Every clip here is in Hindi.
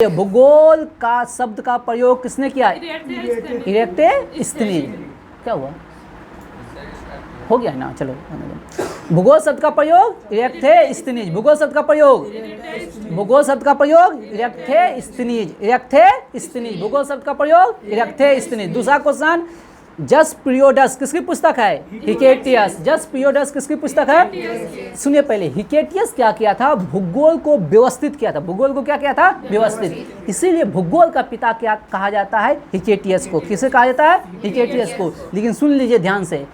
भूगोल का शब्द का प्रयोग किसने किया? इरेक्टोस्थनीज। क्या हुआ? हो गया ना, चलो। भूगोल शब्द का प्रयोग इरेक्टोस्थनीज। भूगोल शब्द का प्रयोग भूगोल शब्द का प्रयोग इरेक्टोस्थनीज। भूगोल शब्द का प्रयोग इरेक्टोस्थनीज। दूसरा क्वेश्चन, जस पीरियोडस किसकी पुस्तक है? हिकेटियस। जस पीरियोडस किसकी पुस्तक है? सुनिए पहले, हिकेटियस क्या किया था? भूगोल को व्यवस्थित किया था। भूगोल को क्या किया था? व्यवस्थित। इसीलिए भूगोल का पिता क्या कहा जाता है? हिकेटियस को। किसे कहा जाता है? हिकेटियस को। लेकिन सुन लीजिए ध्यान से,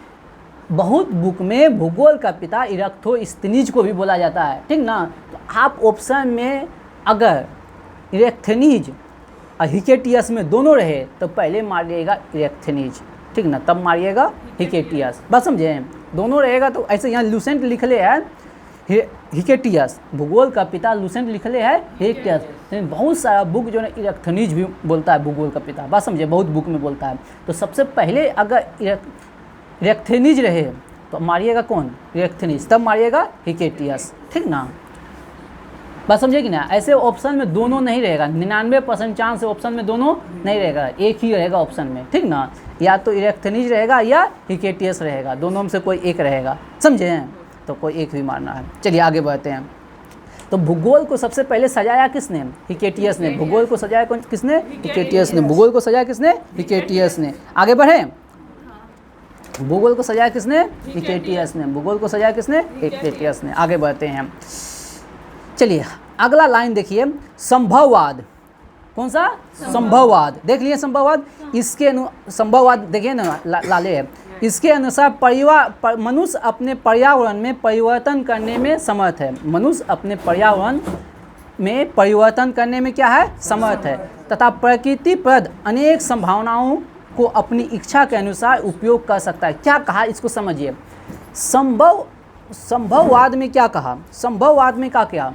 बहुत बुक में भूगोल का पिता इरेक्टोस्थनीज को भी बोला जाता है, ठीक ना। तो आप ऑप्शन में अगर इरेक्टोस्थनीज और हिकेटियस में दोनों रहे तो पहले मारिएगा इरेक्टोस्थनीज, ठीक ना, तब मारिएगा हिकेटियस। बस समझे? दोनों रहेगा तो ऐसे यहाँ लूसेंट लिख ले है हिकेटियस, भूगोल का पिता लूसेंट लिख ले है हिकेटियस। लेकिन बहुत सारा बुक जो है इरेक्टोस्थनीज भी बोलता है भूगोल का पिता। बस समझे? बहुत बुक में बोलता है। तो सबसे पहले अगर इरेक्टोस्थनीज रहे तो मारिएगा कौन? इरेक्टोस्थनीज, तब मारिएगा हिकेटियस, ठीक ना। बात समझे कि ना? ऐसे ऑप्शन में दोनों नहीं रहेगा, 99% चांस है ऑप्शन में दोनों नहीं रहेगा, एक ही रहेगा ऑप्शन में, ठीक ना। या तो इरेक्टोस्थनीज रहेगा या हिकेटियस रहेगा, दोनों में से कोई एक रहेगा, समझे? तो कोई एक भी मारना है। चलिए आगे बढ़ते हैं। तो भूगोल को सबसे पहले सजाया किसने? हिकेटियस ने। भूगोल को सजाया किसने? हिकेटियस ने। भूगोल को सजाया किसने? हिकेटियस ने। आगे बढ़े। भूगोल को सजाया किसने? हिकेटियस ने। भूगोल को सजाया किसने? हिकेटियस ने। आगे बढ़ते हैं। चलिए अगला लाइन देखिए, संभववाद। कौन सा? संभववाद। देख लिए संभववाद। इसके संभववाद देखिए ना, लाले है। इसके अनुसार मनुष्य अपने पर्यावरण में परिवर्तन करने में समर्थ है। मनुष्य अपने पर्यावरण में परिवर्तन करने में क्या है? समर्थ है, तथा प्रकृति प्रद अनेक संभावनाओं को अपनी इच्छा के अनुसार उपयोग कर सकता है। क्या कहा? इसको समझिए। संभववाद में क्या कहा? संभववाद में क्या किया?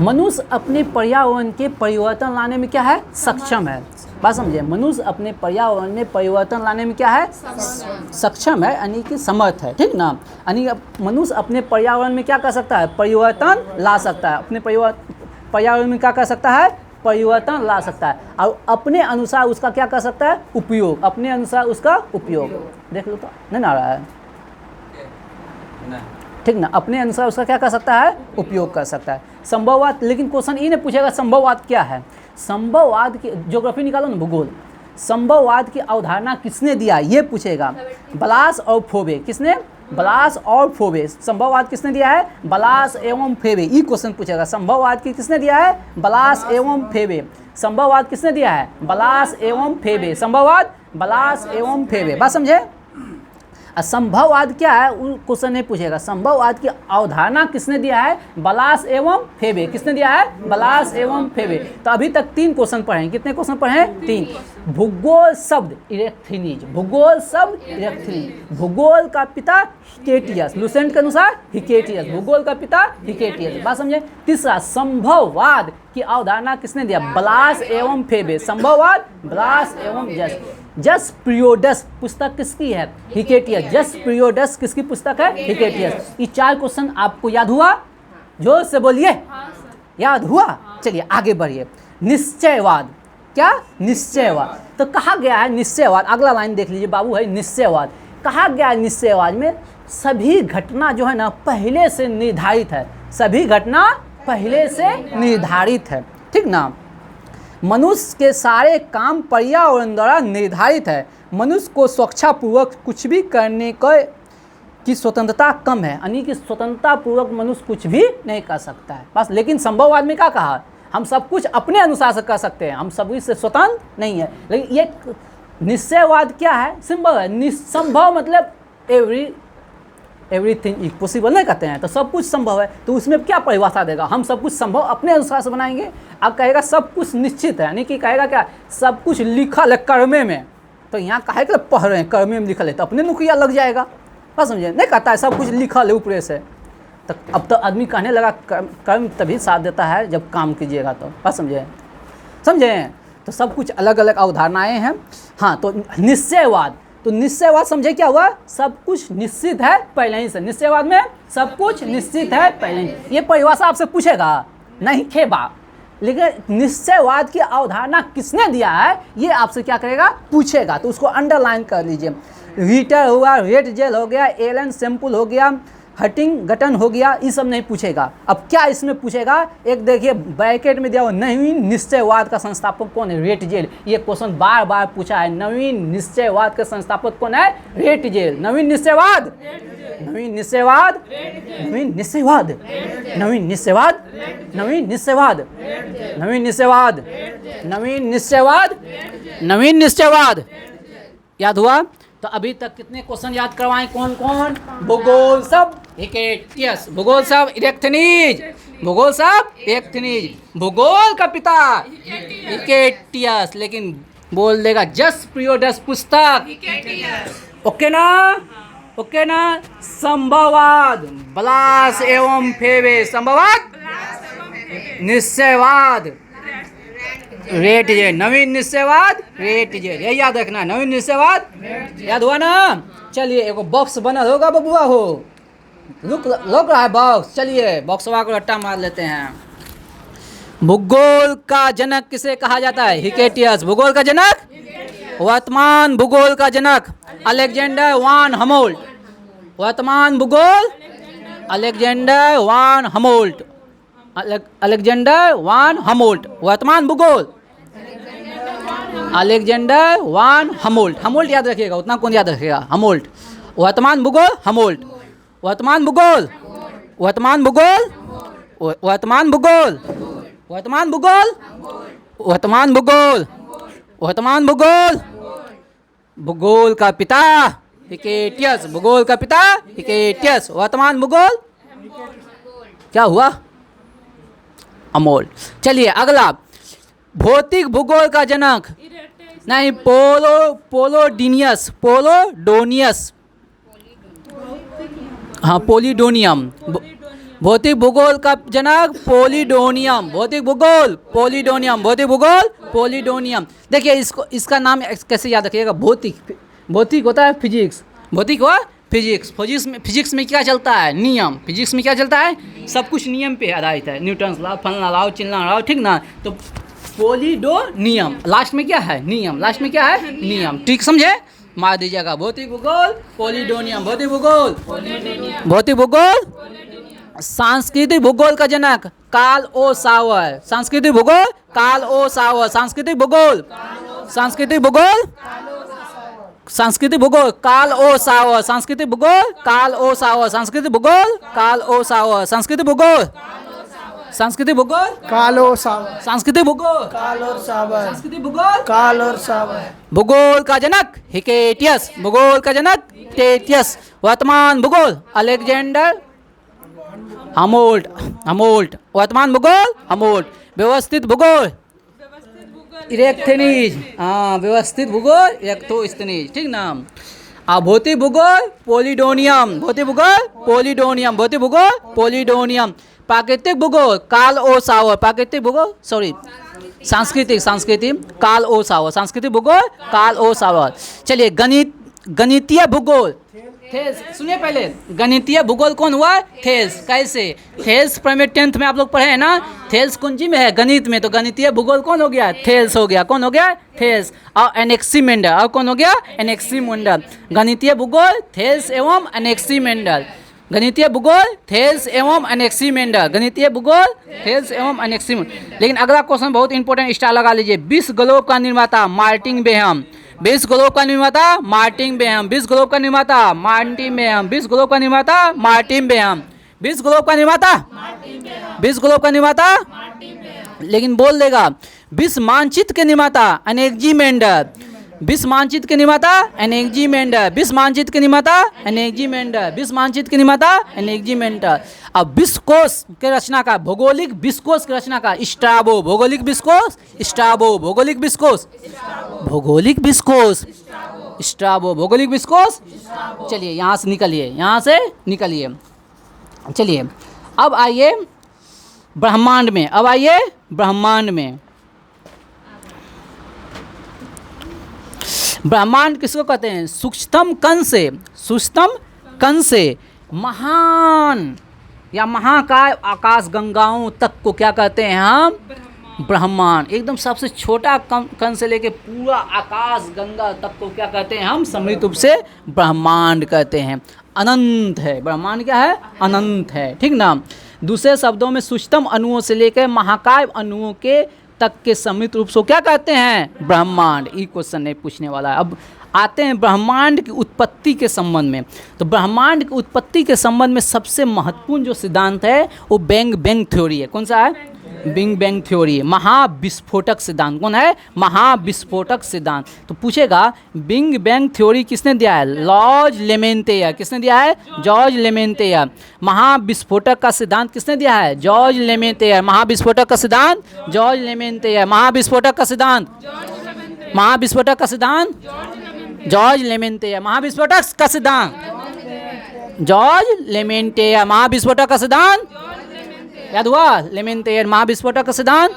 मनुष्य अपने पर्यावरण के परिवर्तन लाने में क्या है? सक्षम है। बात समझिए? मनुष्य अपने पर्यावरण में परिवर्तन लाने में क्या है? सक्षम है, यानी कि समर्थ है, ठीक ना। यानी मनुष्य अपने पर्यावरण में क्या कर सकता है? परिवर्तन ला सकता है। अपने पर्यावरण में क्या कर सकता है? परिवर्तन ला सकता है, और अपने अनुसार उसका क्या कर सकता है? उपयोग। अपने अनुसार उसका उपयोग। देख लो तो नहीं आ रहा है, ठीक ना। अपने अनुसार उसका क्या कर सकता है? उपयोग कर सकता है। संभववाद, लेकिन क्वेश्चन ये नहीं पूछेगा संभववाद क्या है। संभववाद की ज्योग्राफी निकालो ना, भूगोल। संभववाद की अवधारणा किसने दिया ये पूछेगा। ब्लास और फोबे। किसने? ब्लास और फोबे। संभववाद किसने दिया है? ब्लास एवं फेबे। ये क्वेश्चन पूछेगा। संभववाद की किसने दिया है? ब्लास एवं फेबे। संभववाद किसने दिया है? ब्लास एवं फेबे। संभववाद ब्लास एवं फेबे। बात समझे? संभववाद क्या है उन क्वेश्चन नहीं पूछेगा। संभववाद की अवधारणा किसने दिया है? ब्लास एवं फेबे। किसने दिया है? ब्लास एवं फेबे। तो अभी तक 3 क्वेश्चन पढ़े। कितने क्वेश्चन पढ़े? 3। भूगोल शब्द इरेक्टोस्थनीज। भूगोल शब्द इरेक्टोस्थनीज। भूगोल का पिता हिकेटियस। लूसेंट के अनुसार हिकेटियस। भूगोल का पिता हिकेटियस। बात समझे? तीसरा, संभववाद की अवधारणा किसने दिया? ब्लास एवं फेबे। संभववाद ब्लास एवं जस पीरियोडस पुस्तक किसकी है? हिकेटियस। जस पीरियोडस किसकी पुस्तक है? हिकेटियस। ये 4 क्वेश्चन आपको याद हुआ? जोर से बोलिए। याद हुआ? चलिए आगे बढ़िए। निश्चयवाद। क्या? निश्चयवाद। तो कहा गया है निश्चयवाद, अगला लाइन देख लीजिए बाबू, है निश्चयवाद। कहा गया है निश्चयवाद में सभी घटना जो है ना पहले से निर्धारित है। सभी घटना पहले से निर्धारित है, ठीक ना। मनुष्य के सारे काम पर्यावरण द्वारा निर्धारित है। मनुष्य को स्वेच्छापूर्वक कुछ भी करने की स्वतंत्रता कम है, यानी कि स्वतंत्रता पूर्वक मनुष्य कुछ भी नहीं कर सकता है बस। लेकिन संभववाद में क्या कहा? हम सब कुछ अपने अनुसार से कर सकते हैं, हम सभी से स्वतंत्र नहीं है। लेकिन ये निश्चयवाद क्या है? सिंपल है। निसंभव मतलब एवरीथिंग इज पॉसिबल नहीं कहते हैं, तो सब कुछ संभव है। तो उसमें क्या परिभाषा देगा? हम सब कुछ संभव अपने अनुसार से बनाएंगे। अब कहेगा सब कुछ निश्चित है, यानी कि कहेगा क्या? सब कुछ लिखल है कर्मे में। तो यहाँ कहे कि पढ़ रहे हैं कर्मे में लिखल है, तो अपने नुकिया लग जाएगा। बस समझे? नहीं कहता है सब कुछ लिखल है ऊपर से। तो अब तो आदमी कहने लगा कर्म तभी साथ देता है जब काम कीजिएगा तो। बस समझे? तो सब कुछ अलग अलग अवधारणाएँ हैं। हाँ, तो निश्चयवाद तो निश्चयवाद समझे क्या हुआ, सब कुछ निश्चित है पहले ही से। निश्चयवाद में सब कुछ निश्चित है पहले ही। ये परिभाषा आपसे पूछेगा नहीं खेबा, लेकिन निश्चयवाद की अवधारणा किसने दिया है ये आपसे क्या करेगा, पूछेगा। तो उसको अंडरलाइन कर लीजिए। रीटर हुआ, रेट जेल हो गया, एलन सैम्पल हो गया, हटिंग गटन हो गया, ये सब नहीं पूछेगा। अब क्या इसमें पूछेगा, एक देखिए ब्रैकेट में दिया हुआ नवीन निश्चयवाद का संस्थापक कौन है, रेट जेल। ये क्वेश्चन बार बार पूछा है, नवीन निश्चयवाद का संस्थापक कौन है, रेट जेल। नवीन निश्चयवाद, नवीन निश्चयवाद, नवीन निश्चयवाद, नवीन निश्चयवाद, नवीन निश्चयवाद, नवीन निश्चयवाद, नवीन निश्चयवाद, नवीन निश्चयवाद। याद हुआ? तो अभी तक कितने क्वेश्चन याद करवाएं, कौन कौन? भूगोल सब हिकेटियस, भूगोल सब इरेक्थनीज, भूगोल सब इरेक्थनीज, भूगोल का पिता हिकेटियस। लेकिन बोल देगा जस प्रियोडस पुस्तक, ओके ना, ओके ना। संभववाद, ब्लास एवं फेबे, संभववाद, निश्चयवाद, रेट जेड, नवीन निश्चयवाद, रेट जेड, यही याद रखना, नवीन निश्चयवाद। याद हुआ ना? चलिए एक बॉक्स बनल होगा बबुआ हो, लुक रहा है बॉक्स। चलिए बॉक्सवा को रट्टा मार लेते हैं। भूगोल का जनक किसे कहा जाता है? हिकेटियस। भूगोल का जनक, वर्तमान भूगोल का जनक अलेक्जेंडर वान हमोल्ट। वर्तमान भूगोल अलेक्जेंडर वान हमोल्ट, अलेक्जेंडर वान हमोल्ट। वर्तमान भूगोल अलेक्जेंडर वान हमोल्ट। हमोल्ट याद रखिएगा, उतना कौन याद रखेगा, हमोल्ट। वर्तमान भूगोल हमोल्ट, वर्तमान भूगोल, वर्तमान भूगोल, वर्तमान भूगोल, वर्तमान भूगोल, वर्तमान भूगोल, वर्तमान भूगोल, भूगोल का पिता हिकेटियस, भूगोल का पिता हिकेटियस। वर्तमान भूगोल क्या हुआ, अमोल। चलिए अगला, भौतिक भूगोल का जनक, नहीं, पोलोडोनियस, पोलोडोनियस, हाँ पोलिडोनियम। भौतिक भूगोल का जनक पोलिडोनियम, भौतिक भूगोल पोलिडोनियम, भौतिक भूगोल पोलिडोनियम। देखिए इसको, इसका नाम कैसे याद रखिएगा, भौतिक। भौतिक होता है फिजिक्स, भौतिक हुआ फिजिक्स। फिजिक्स में क्या चलता है, नियम। फिजिक्स में क्या चलता है, सब कुछ नियम पे आधारित है, न्यूटन लॉ, फलना लॉ, चिलना लॉ, ठीक ना। तो पोलिडोनियम, लास्ट में क्या है, नियम, लास्ट में क्या है, नियम, ठीक समझे, मार दीजिएगा। भौतिक भूगोल पोलिडोनियम, भौतिक भूगोल, भौतिक भूगोल। सांस्कृतिक भूगोल का जनक कार्ल ओ सावर। सांस्कृतिक भूगोल कार्ल ओ सावर। सांस्कृतिक भूगोल, सांस्कृतिक भूगोल, सांस्कृतिक भूगोल कार्ल ओ सावर। सांस्कृतिक भूगोल कार्ल ओ सावर। सांस्कृतिक भूगोल कार्ल ओ सावर। सांस्कृतिक भूगोल, सांस्कृतिक भूगोल कार्ल ओ सावर। सांस्कृतिक भूगोल कार्ल ओ सावर। सांस्कृतिक भूगोल कार्ल ओ सावर। भूगोल का जनक हिकेटियस, भूगोल का जनक हिकेटियस। वर्तमान भूगोल अलेक्जेंडर हमोल्ट, हमोल्ट। वर्तमान भूगोल हमोल्ट। व्यवस्थित भूगोल इरेक्थनीज, हाँ व्यवस्थित भूगोल इरेक्थोस्थनीज, ठीक ना। भौतिक भूगोल पोलिडोनियम, भौतिक भूगोल पोलिडोनियम, भौतिक भूगोल पोलिडोनियम। प्राकृतिक भूगोल कार्ल ओ सावर। प्राकृतिक भूगोल, सॉरी, सांस्कृतिक, सांस्कृतिक कार्ल ओ सावर। सांस्कृतिक भूगोल कार्ल ओ सावर। चलिए गणितीय भूगोल, थेल्स। सुनिए पहले, गणितीय भूगोल कौन हुआ, थेल्स। कैसे, थेल्स प्राइमरी 10th में आप लोग पढ़े हैं ना, थेल्स कुंजी में है गणित में। तो गणितीय भूगोल कौन हो गया, थेल्स हो गया। कौन हो गया, थेल्स। और एनेक्सिमेंडर, और कौन हो गया, एनेक्सिमेंडर। गणितीय भूगोल थेल्स एवं एनेक्सिमेंडर। गणितीय भूगोल थेल्स एवं एनेक्सिमेंडर। गणितीय भूगोल थेल्स एवं एनेक्सिमेंडर। लेकिन अगला क्वेश्चन बहुत इंपॉर्टेंट, स्टार लगा लीजिए। 20 ग्लोब का निर्माता मार्टिन बेहम। 20 ग्लोब का निर्माता मार्टिन बेहम। 20 ग्लोब का निर्माता मार्टिन बेहम। 20 ग्लोब का निर्माता मार्टिन बेहम। 20 ग्लोब का निर्माता, 20 ग्लोब का निर्माता, लेकिन बोल देगा 20 मानचित्र के निर्माता एनेक्सिमेंडर। 20 मानचित्र के निर्माता एनेक्सिमेंडर। 20 मानचित्र के निर्माता एनेक्सिमेंडर। 20 मानचित्र के निर्माता एनेक्सिमेंडर। अब विश्वकोश के रचनाकार, भौगोलिक विश्वकोश के रचनाकार स्ट्राबो। भौगोलिक विश्वकोश स्ट्राबो। भौगोलिक विश्वकोश, भौगोलिक विश्वकोश स्ट्राबो। भौगोलिक विश्वकोश। चलिए यहाँ से निकलिए, यहाँ से निकलिए। चलिए अब आइए ब्रह्मांड में, अब आइए ब्रह्मांड में। ब्रह्मांड किसको कहते हैं, सूक्ष्मतम कण से, सूक्ष्मतम कण से महान या महाकाय आकाश गंगाओं तक को क्या कहते हैं हम, ब्रह्मांड, एकदम सबसे छोटा कण से लेके पूरा आकाश गंगा तक को क्या कहते हैं हम? सम्मिलित रूप से ब्रह्मांड कहते हैं। अनंत है ब्रह्मांड, क्या है? अनंत है, ठीक ना। दूसरे शब्दों में सूक्ष्म अणुओं से लेकर महाकाय अणुओं के तक के सम्मिलित रूप से क्या कहते हैं? ब्रह्मांड। ये क्वेश्चन नहीं पूछने वाला है। अब आते हैं ब्रह्मांड की उत्पत्ति के संबंध में। तो ब्रह्मांड की उत्पत्ति के संबंध में सबसे महत्वपूर्ण जो सिद्धांत है वो बिग बैंग थ्योरी है। कौन सा है? बिग बैंग थ्योरी है, महाविस्फोटक सिद्धांत। कौन है? महाविस्फोटक सिद्धांत। तो पूछेगा बिग बैंग थ्योरी किसने दिया है? जॉर्ज लेमेंटेयर। किसने दिया है? जॉर्ज लेमेंटेयर। महाविस्फोटक का सिद्धांत किसने दिया है? जॉर्ज लेमेंटेयर। महाविस्फोटक का सिद्धांत जॉर्ज लेमेंटेयर। महाविस्फोटक का सिद्धांत, महाविस्फोटक का सिद्धांत जॉर्ज लेमेंटेयर। महाविस्फोटक का सिद्धांत जॉर्ज लेमेंटेयर। महाविस्फोटक का सिद्धांत याद हुआ? लेमेंटेयर। महाविस्फोटक का सिद्धांत।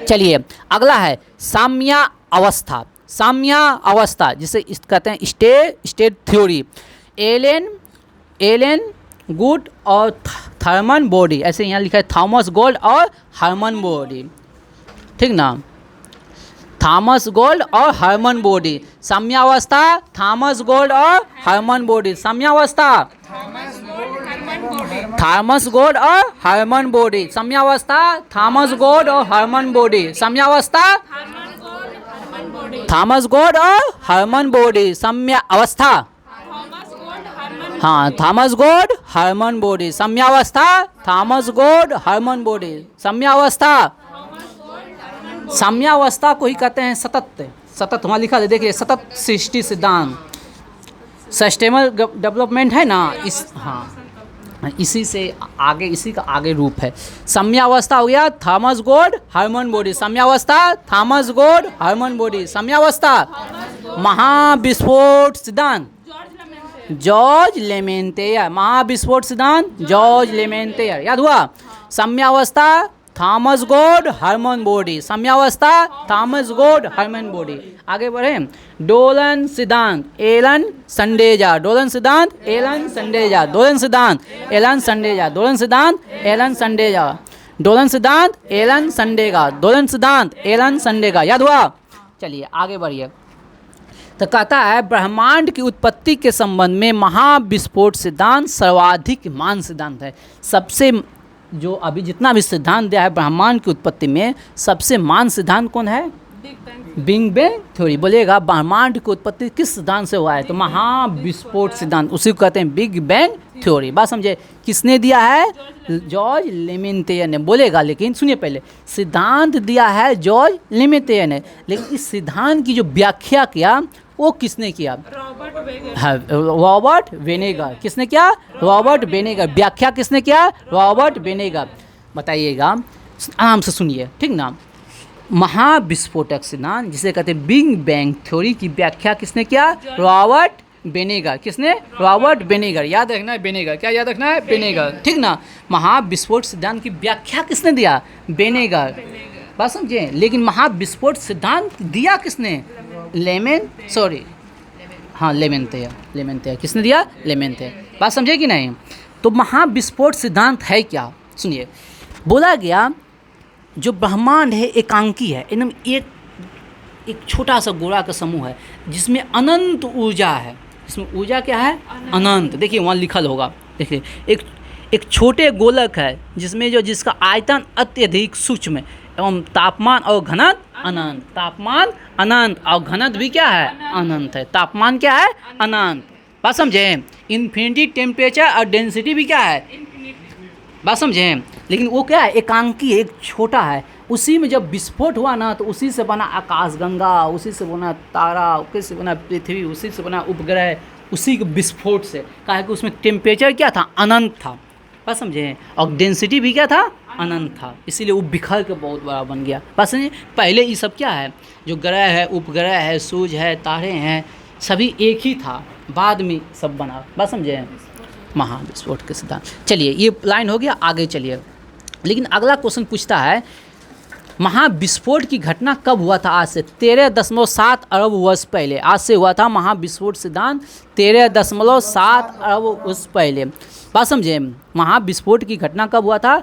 चलिए अगला है साम्या अवस्था। साम्या अवस्था जिसे कहते हैं स्टेट थ्योरी। एलन गुड और थर्मन बॉडी, ऐसे यहाँ लिखा है थॉमस गोल्ड और हर्मन बॉडी, ठीक ना। थॉमस गोल्ड और हर्मन बॉडी। साम्यावस्था थॉमस गोल्ड और हर्मन बॉडी। साम्यावस्था थॉमस गोल्ड और हर्मन बॉडी। साम्यावस्था थॉमस गोल्ड और हर्मन बॉडी। साम्यावस्था थॉमस गोल्ड और हर्मन बॉडी। साम्यावस्था, हाँ थॉमस गोल्ड हर्मन बॉडी। साम्यावस्था थॉमस गोल्ड हर्मन बॉडी। साम्यावस्था, साम्यावस्था को ही कहते हैं सतत वहाँ लिखा है देखिए, सतत सृष्टि सिद्धांत। सस्टेनेबल डेवलपमेंट है ना, इस हाँ इसी से आगे, इसी का आगे रूप है। साम्यावस्था हो गया थॉमस गोल्ड हर्मन बॉडी। साम्यावस्था थॉमस गोल्ड हर्मन बॉडी। साम्यावस्था महाविस्फोट सिद्धांत जॉर्ज लेमेंटेयर। महाविस्फोट सिद्धांत जॉर्ज लेमेंटेयर, याद हुआ। साम्यावस्था थॉमस गोल्ड हर्मन बॉडी। साम्यावस्था थॉमस गोल्ड हर्मन बॉडी। आगे बढ़े डोलन सिद्धांत एलन संडेजा। डोलन सिद्धांत एलन संडेजा। डोलन सिद्धांत एलन संडेजा। डोलन सिद्धांत एलन संडेजा। डोलन सिद्धांत एलन संडेगा। डोलन सिद्धांत एलन संडेगा, याद हुआ। चलिए आगे बढ़िए। तो कहता है ब्रह्मांड की उत्पत्ति के संबंध में महाविस्फोट सिद्धांत सर्वाधिक मान सिद्धांत है। सबसे जो अभी जितना भी सिद्धांत दिया है ब्रह्मांड की उत्पत्ति में, सबसे मान सिद्धांत कौन है? Big bang theory. बोलेगा ब्रह्मांड की उत्पत्ति किस सिद्धांत से हुआ है? तो महाविस्फोट सिद्धांत, उसी को कहते हैं बिग बैंग थ्योरी। बात समझे? किसने दिया है? जॉर्ज लेमेंटेयर ने। बोलेगा लेकिन सुनिए पहले, सिद्धांत दिया है जॉर्ज लेमेंटेयर ने, लेकिन इस सिद्धांत की जो व्याख्या किया वो किसने किया? रॉबर्ट वेनेगर। किसने किया? Robert vinegar. व्याख्या किसने किया? Robert vinegar. बताइएगा, आराम से सुनिए, ठीक ना। महाविस्फोटक सिद्धांत जिसे कहते हैं बिग बैंग थ्योरी की व्याख्या किसने किया? रॉबर्ट वेनेगर। किसने? रॉबर्ट वेनेगर। याद रखना है वेनेगर, क्या याद रखना है? वेनेगर, ठीक ना। महाविस्फोट सिद्धांत की व्याख्या किसने दिया? वेनेगर। बात समझे? लेकिन महाविस्फोट सिद्धांत दिया किसने? लेमेंटेयर। किसने दिया? लेमेंटेयर। बात समझे कि नहीं? तो महाविस्फोट सिद्धांत है क्या? सुनिए, बोला गया जो ब्रह्मांड है एकांकी है, एकदम एक छोटा सा गोला का समूह है जिसमें अनंत ऊर्जा है। इसमें ऊर्जा क्या है? अनंत। देखिए वहाँ लिखल होगा, देखिए एक छोटे गोलक है जिसका आयतन अत्यधिक सूक्ष्म एवं तापमान और घनत्व अनंत। तापमान अनंत और घनत्व भी क्या है? अनंत है। तापमान क्या है? अनंत। बात समझे? इन्फिनिटी टेम्परेचर और डेंसिटी भी क्या है? बात समझे? लेकिन वो क्या है? एकांकी, एक छोटा है। उसी में जब विस्फोट हुआ ना, तो उसी से बना आकाशगंगा, उसी से बना तारा, उसी से बना पृथ्वी, उसी से बना उपग्रह, उसी के विस्फोट से। कहा कि उसमें टेम्परेचर क्या था? अनंत था। बात समझे? और डेंसिटी भी क्या था? अनंत था। इसीलिए वो बिखर के बहुत बड़ा बन गया। बात समझे? पहले ये सब क्या है? जो ग्रह है, उपग्रह है, सूर्य है, तारे हैं, सभी एक ही था, बाद में सब बना। बात समझे? महाविस्फोट के सिद्धांत। चलिए ये लाइन हो गया, आगे चलिए। लेकिन अगला क्वेश्चन पूछता है महाविस्फोट की घटना कब हुआ था? आज से 13.7 अरब वर्ष पहले। आज से हुआ था महाविस्फोट सिद्धांत 13.7 अरब वर्ष पहले। बात समझे, महाविस्फोट की घटना कब हुआ था?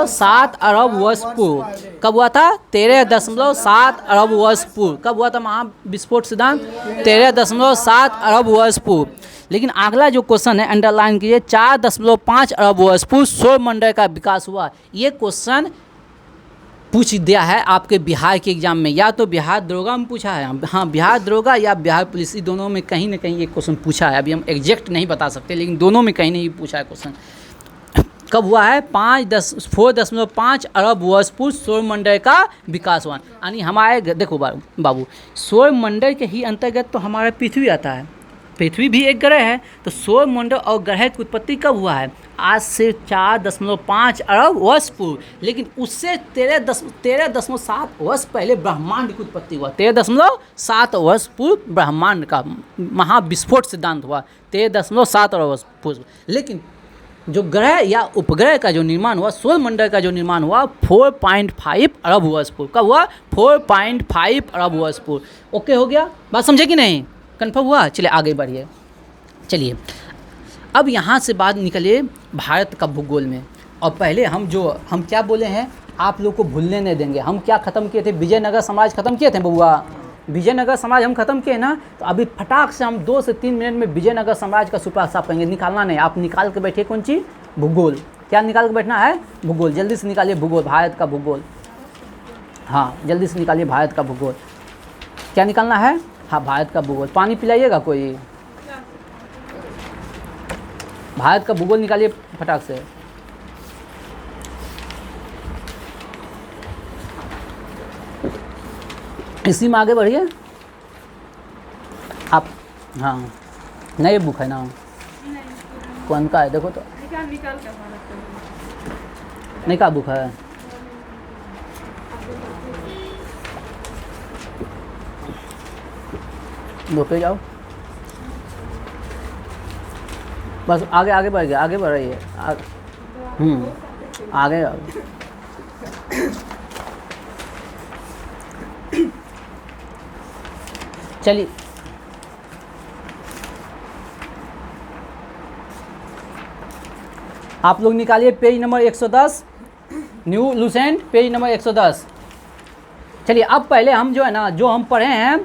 7 अरब वर्ष पूर्व। कब हुआ था? 13.7 अरब वर्ष पूर्व। कब हुआ था महाविस्फोट सिद्धांत? 13.7 अरब वर्ष पूर्व। लेकिन अगला जो क्वेश्चन है अंडरलाइन कीजिए, 4.5 अरब वर्ष पूर्व सौरमंडल का विकास हुआ। ये क्वेश्चन पूछ दिया है आपके बिहार के एग्जाम में, या तो बिहार दरोगा में पूछा है, हाँ बिहार दरोगा या बिहार पुलिस, दोनों में कहीं ना कहीं ये क्वेश्चन पूछा है। अभी हम एग्जैक्ट नहीं बता सकते, लेकिन दोनों में कहीं नहीं पूछा है क्वेश्चन। कब हुआ है? 4.5 अरब वर्ष पूर्व सौरमंडल का विकास हुआ। यानी हमारे देखो बाबू, सौरमंडल के ही अंतर्गत तो हमारा पृथ्वी आता है। पृथ्वी भी एक ग्रह है, तो सौरमंडल और ग्रह की उत्पत्ति कब हुआ है? आज से 4.5 अरब वर्ष पूर्व। लेकिन उससे 13.7 वर्ष पहले ब्रह्मांड की उत्पत्ति हुआ। 13.7 वर्ष पूर्व ब्रह्मांड का महाविस्फोट सिद्धांत हुआ 13.7 अरब वर्ष पूर्व। लेकिन जो ग्रह या उपग्रह का जो निर्माण हुआ, सौरमंडल का जो निर्माण हुआ 4.5 अरब वर्ष पूर्व। कब हुआ? 4.5 अरब वर्ष पूर्व। ओके हो गया? बात समझे कि नहीं? कन्फर्म हुआ? चलिए आगे बढ़िए। चलिए अब यहाँ से बात निकलिए भारत का भूगोल में। और पहले हम क्या बोले हैं आप लोग को भूलने नहीं देंगे। हम क्या ख़त्म किए थे? विजयनगर साम्राज्य ख़त्म किए थे बउआ। विजयनगर साम्राज्य हम ख़त्म किए ना, तो अभी फटाक से हम 2 से 3 मिनट में विजयनगर साम्राज्य का सुपड़ा साफ करेंगे। निकालना नहीं, आप निकाल के बैठिए। कौन चीज़? भूगोल। क्या निकाल के बैठना है? भूगोल। जल्दी से निकालिए भूगोल, भारत का भूगोल। हाँ जल्दी से निकालिए भारत का भूगोल। क्या निकालना है? हाँ भारत का भूगोल। पानी पिलाइएगा कोई? भारत का भूगोल निकालिए फटाक से। इसी में आगे बढ़िए आप। हाँ नई बुक है ना? कौन का है देखो तो। नहीं का बुक है? रुके जाओ, बस आगे आगे बढ़ गया, आगे बढ़ रही है। आगे आगे। चलिए आप लोग निकालिए page number 110, new Lucent page number 110। चलिए अब पहले हम जो है ना, जो हम पढ़े हैं,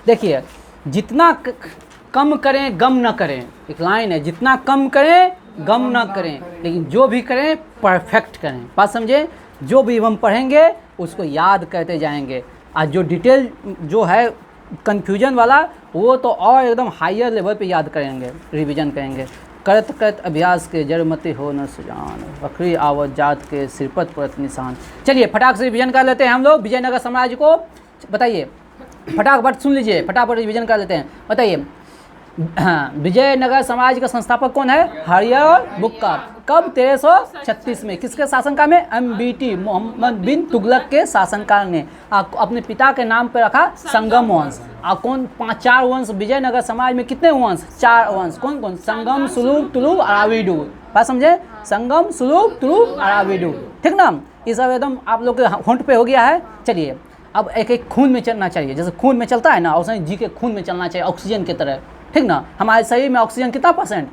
देखिए जितना कम करें गम न करें, एक लाइन है, जितना कम करें गम न करें, लेकिन जो भी करें परफेक्ट करें। बात समझे? जो भी हम पढ़ेंगे उसको याद करते जाएंगे। और जो डिटेल जो है कन्फ्यूजन वाला, वो तो और एकदम हायर लेवल पे याद करेंगे, रिवीजन करेंगे। करत करत अभ्यास के जड़मती हो न सुजान, बकरी आवत जात के सिरपत परत निशान। चलिए फटाक से रिवीजन कर लेते हैं हम लोग विजयनगर साम्राज्य को। बताइए फटाफट सुन लीजिए, फटाफट रिवीजन कर लेते हैं। बताइए विजयनगर साम्राज्य का संस्थापक कौन है? हरियर बुक्का। कब? 1336 में। किसके शासनकाल में? MBT मोहम्मद बिन तुगलक के शासनकाल में। अपने पिता के नाम पे रखा संगम वंश। कौन? 4 वंश विजयनगर समाज में। कितने वंश? 4 वंश। कौन कौन? संगम, सुलूक, तुलु, अराविडु। बात समझे? संगम, सुलूक, तुलु, अराविडु। ठीक ना? ये सब एकदम आप लोग के होंठ पे हो गया है। चलिए अब एक एक खून में चलना चाहिए, जैसे खून में चलता है ना, और जी के खून में चलना चाहिए ऑक्सीजन की तरह। ठीक ना? हमारे शरीर में ऑक्सीजन कितना %?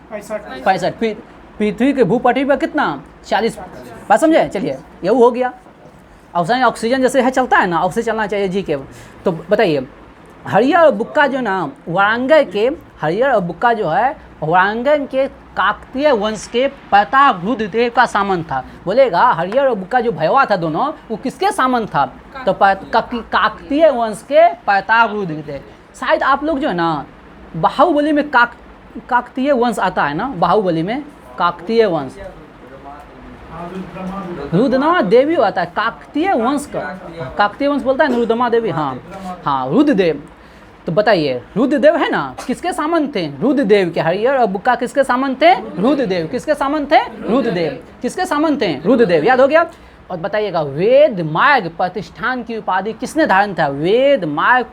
65। पृथ्वी के भूपटल पर कितना? 40। बात समझे? चलिए ये हो गया। ऑक्सीजन जैसे है चलता है ना, ऑक्सीजन चलना चाहिए जी के। तो बताइए हरियर और बुक्का जो ना वारंगल के, हरियर और बुक्का जो है वारंगल के काकतीय वंश के प्रताप रुद्रदेव का सामंत था। बोलेगा हरियर और बुक्का जो भयवा था दोनों, वो किसके सामंत था? तो काकतीय वंश के प्रताप रुद्रदेव। शायद आप लोग जो है ना बाहुबली में काकतीय वंश आता है ना, बाहुबली में काकतीय वंश, रुद्रमा देवी आता है काकतीय वंश का। काकतीय वंश बोलता है ना रुद्रमा देवी। हाँ रुद्रदेव। तो बताइए रुद्रदेव है ना, किसके सामंत थे? रुद्रदेव के। हरियर और बुक्का किसके सामंत थे? रुद्रदेव। किसके सामंत थे? रुद्रदेव। किसके सामंत थे? रुद्रदेव। याद हो गया? और बताइएगा वेद मार्ग प्रतिष्ठान की उपाधि किसने धारण किया? वेद मार्ग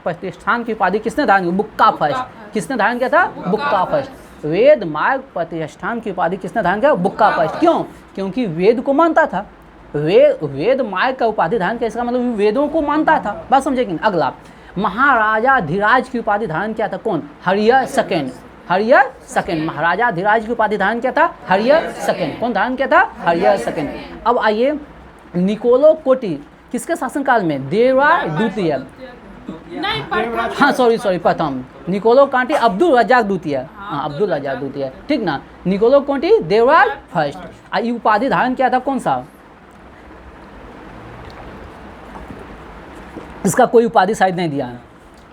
प्रतिष्ठान की उपाधि किसने धारण की? बुक्का फर्स्ट। किसने धारण किया था? बुक्का फर्स्ट। वेद मार्ग प्रतिष्ठान की उपाधि किसने धारण किया? बुक्का फर्स्ट। क्यों? क्योंकि वेद को मानता था। वेद मार्ग का उपाधि धारण किया, इसका मतलब वेदों को मानता था। बात समझे कि? अगला महाराजा धीराज की उपाधि धारण किया था कौन? हरियर सेकेंड। हरियर सेकंड। महाराजा धीराज की उपाधि धारण किया था हरियर सेकंड। कौन धारण किया था? हरियर सेकंड। अब आइए निकोलो कोटी किसके शासनकाल में? देवराय द्वितीय। हाँ सॉरी प्रथम। निकोलो कांटी अब्दुल रज्जाक द्वितीय। हाँ अब्दुल रज्जाक द्वितीय, ठीक ना। निकोलो कोटी देवराय फर्स्ट। ये उपाधि धारण किया था कौन सा? इसका कोई उपाधि शायद नहीं दिया है।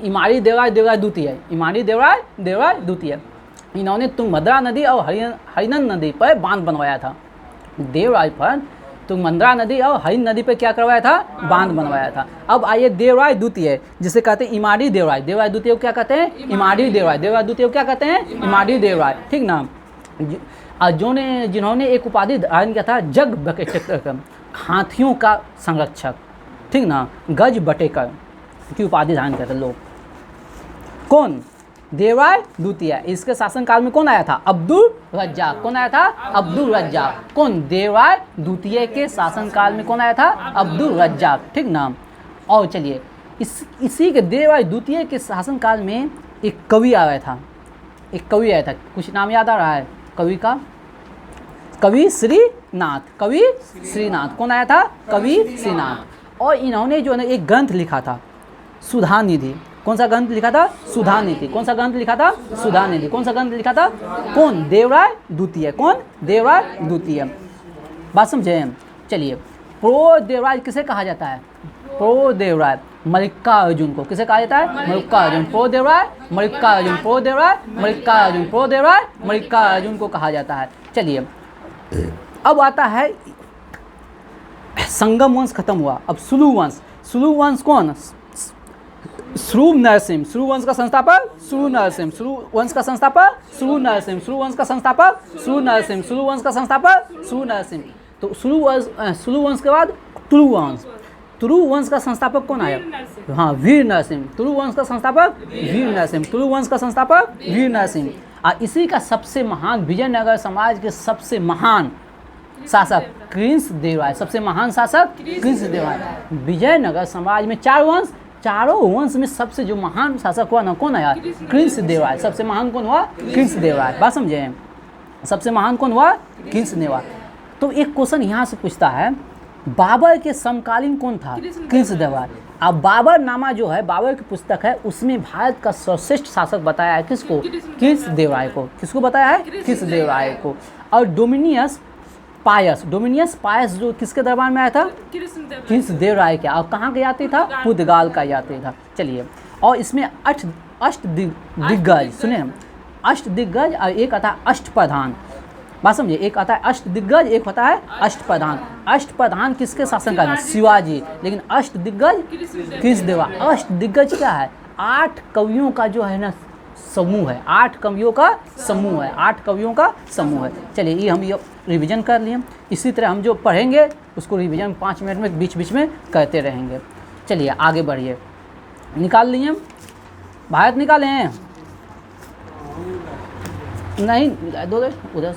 इमारी देवराय द्वितीय। इमारी देवराय द्वितीय। इन्होंने तुंगभद्रा नदी और हरिनन नदी पर बांध बनवाया था। देवराय पर तुंगभद्रा नदी और हरिन नदी पे क्या करवाया था? बांध बनवाया था। अब आइए देवराय द्वितीय जिसे कहते हैं इमाड़ी देवराय। देवराय द्वितीय को क्या कहते हैं? इमाड़ी देवराय। देवराय द्वितीय को क्या कहते हैं? इमाड़ी देवराय, ठीक ना। जिन्होंने एक उपाधि धारण किया था जग बटेकर, हाथियों का संरक्षक, ठीक ना। गज बटेकर की उपाधि धारण किया था लोग। कौन? देवराय द्वितीय। इसके शासनकाल में कौन आया था? अब्दुल रज्जाक। कौन आया था? अब्दुल रज्जाक। कौन? देवराय द्वितीय के शासनकाल में कौन आया था? अब्दुल रज्जाक, ठीक ना। और चलिए इसी के देवराय द्वितीय के शासनकाल में एक कवि आया था। कुछ नाम याद आ रहा है कवि का? कवि श्रीनाथ। कवि श्रीनाथ। कौन आया था? कवि श्रीनाथ। और इन्होंने जो है ना एक ग्रंथ लिखा था सुधा निधि। कौन सा ग्रंथ लिखा था? सुधा निधि। कौन सा ग्रंथ लिखा था? सुधा निधि। कौन सा ग्रंथ लिखा था? कौन? देवराय द्वितीय। कौन? देवराय द्वितीय। बात समझे? चलिए प्रो देवराय किसे कहा जाता है? प्रो देवराय मल्लिकार्जुन को। किसे कहा जाता है? Mallikarjun. Pro Devaraya Mallikarjun. Pro Devaraya Mallikarjun. Pro Devaraya Mallikarjun को कहा जाता है। चलिए अब आता है संगम वंश खत्म हुआ, अब सुलू वंश। सुलू वंश कौन? श्रु नरसिंह। श्रु वंश का संस्थापक श्रु नरसिंह। श्रु वंश का संस्थापक श्रु नरसिंह। श्रु वंश का संस्थापक श्रु नरसिंह। श्रु वंश का संस्थापक श्रु नरसिंह। तो श्रु वंश के बाद तुलु वंश। तुलु वंश का संस्थापक कौन आया? हाँ वीर नरसिंह। तुलु वंश का संस्थापक वीर नरसिंह। तुलु वंश का संस्थापक वीर नरसिंह। और इसी का सबसे महान विजयनगर समाज के सबसे महान शासक कृष्णदेवराय। सबसे महान शासक कृष्णदेवराय। विजयनगर समाज में चारों वंश में सबसे जो महान शासक हुआ ना कौन आया? कृष्णदेवराय। सबसे महान कौन हुआ? कृष्णदेवराय। बात समझे? सबसे महान कौन हुआ? कृष्णदेवराय। तो एक क्वेश्चन यहाँ से पूछता है बाबर के समकालीन कौन था? कृष्णदेवराय। अब बाबर नामा जो है बाबर की पुस्तक है उसमें भारत का सर्वश्रेष्ठ शासक बताया है किसको? कृष्णदेवराय को। किसको बताया है? कृष्णदेवराय को। और डोमिनियस पायस जो किसके दरबार में आया था? कृष्णदेवराय के। और कहाँ का यात्री था? पुर्तगाल का यात्री था। चलिए और इसमें अष्टदिग्गज सुने, अष्टदिग्गज और एक आता है अष्टप्रधान। बात समझिए? एक आता है अष्टदिग्गज, एक होता है अष्टप्रधान। अष्टप्रधान किसके शासनकाल में? शिवाजी। लेकिन अष्टदिग्गज कृष्णदेवराय। अष्टदिग्गज क्या है? 8 कवियों का जो है ना समूह है। 8 कवियों का समूह है। 8 कवियों का समूह है। चलिए ये हम ये रिवीजन कर लिए। इसी तरह हम जो पढ़ेंगे उसको रिवीजन 5 मिनट में बीच में करते रहेंगे। चलिए आगे बढ़िए। निकाल लिए? भारत निकाले हैं? नहीं दो उधर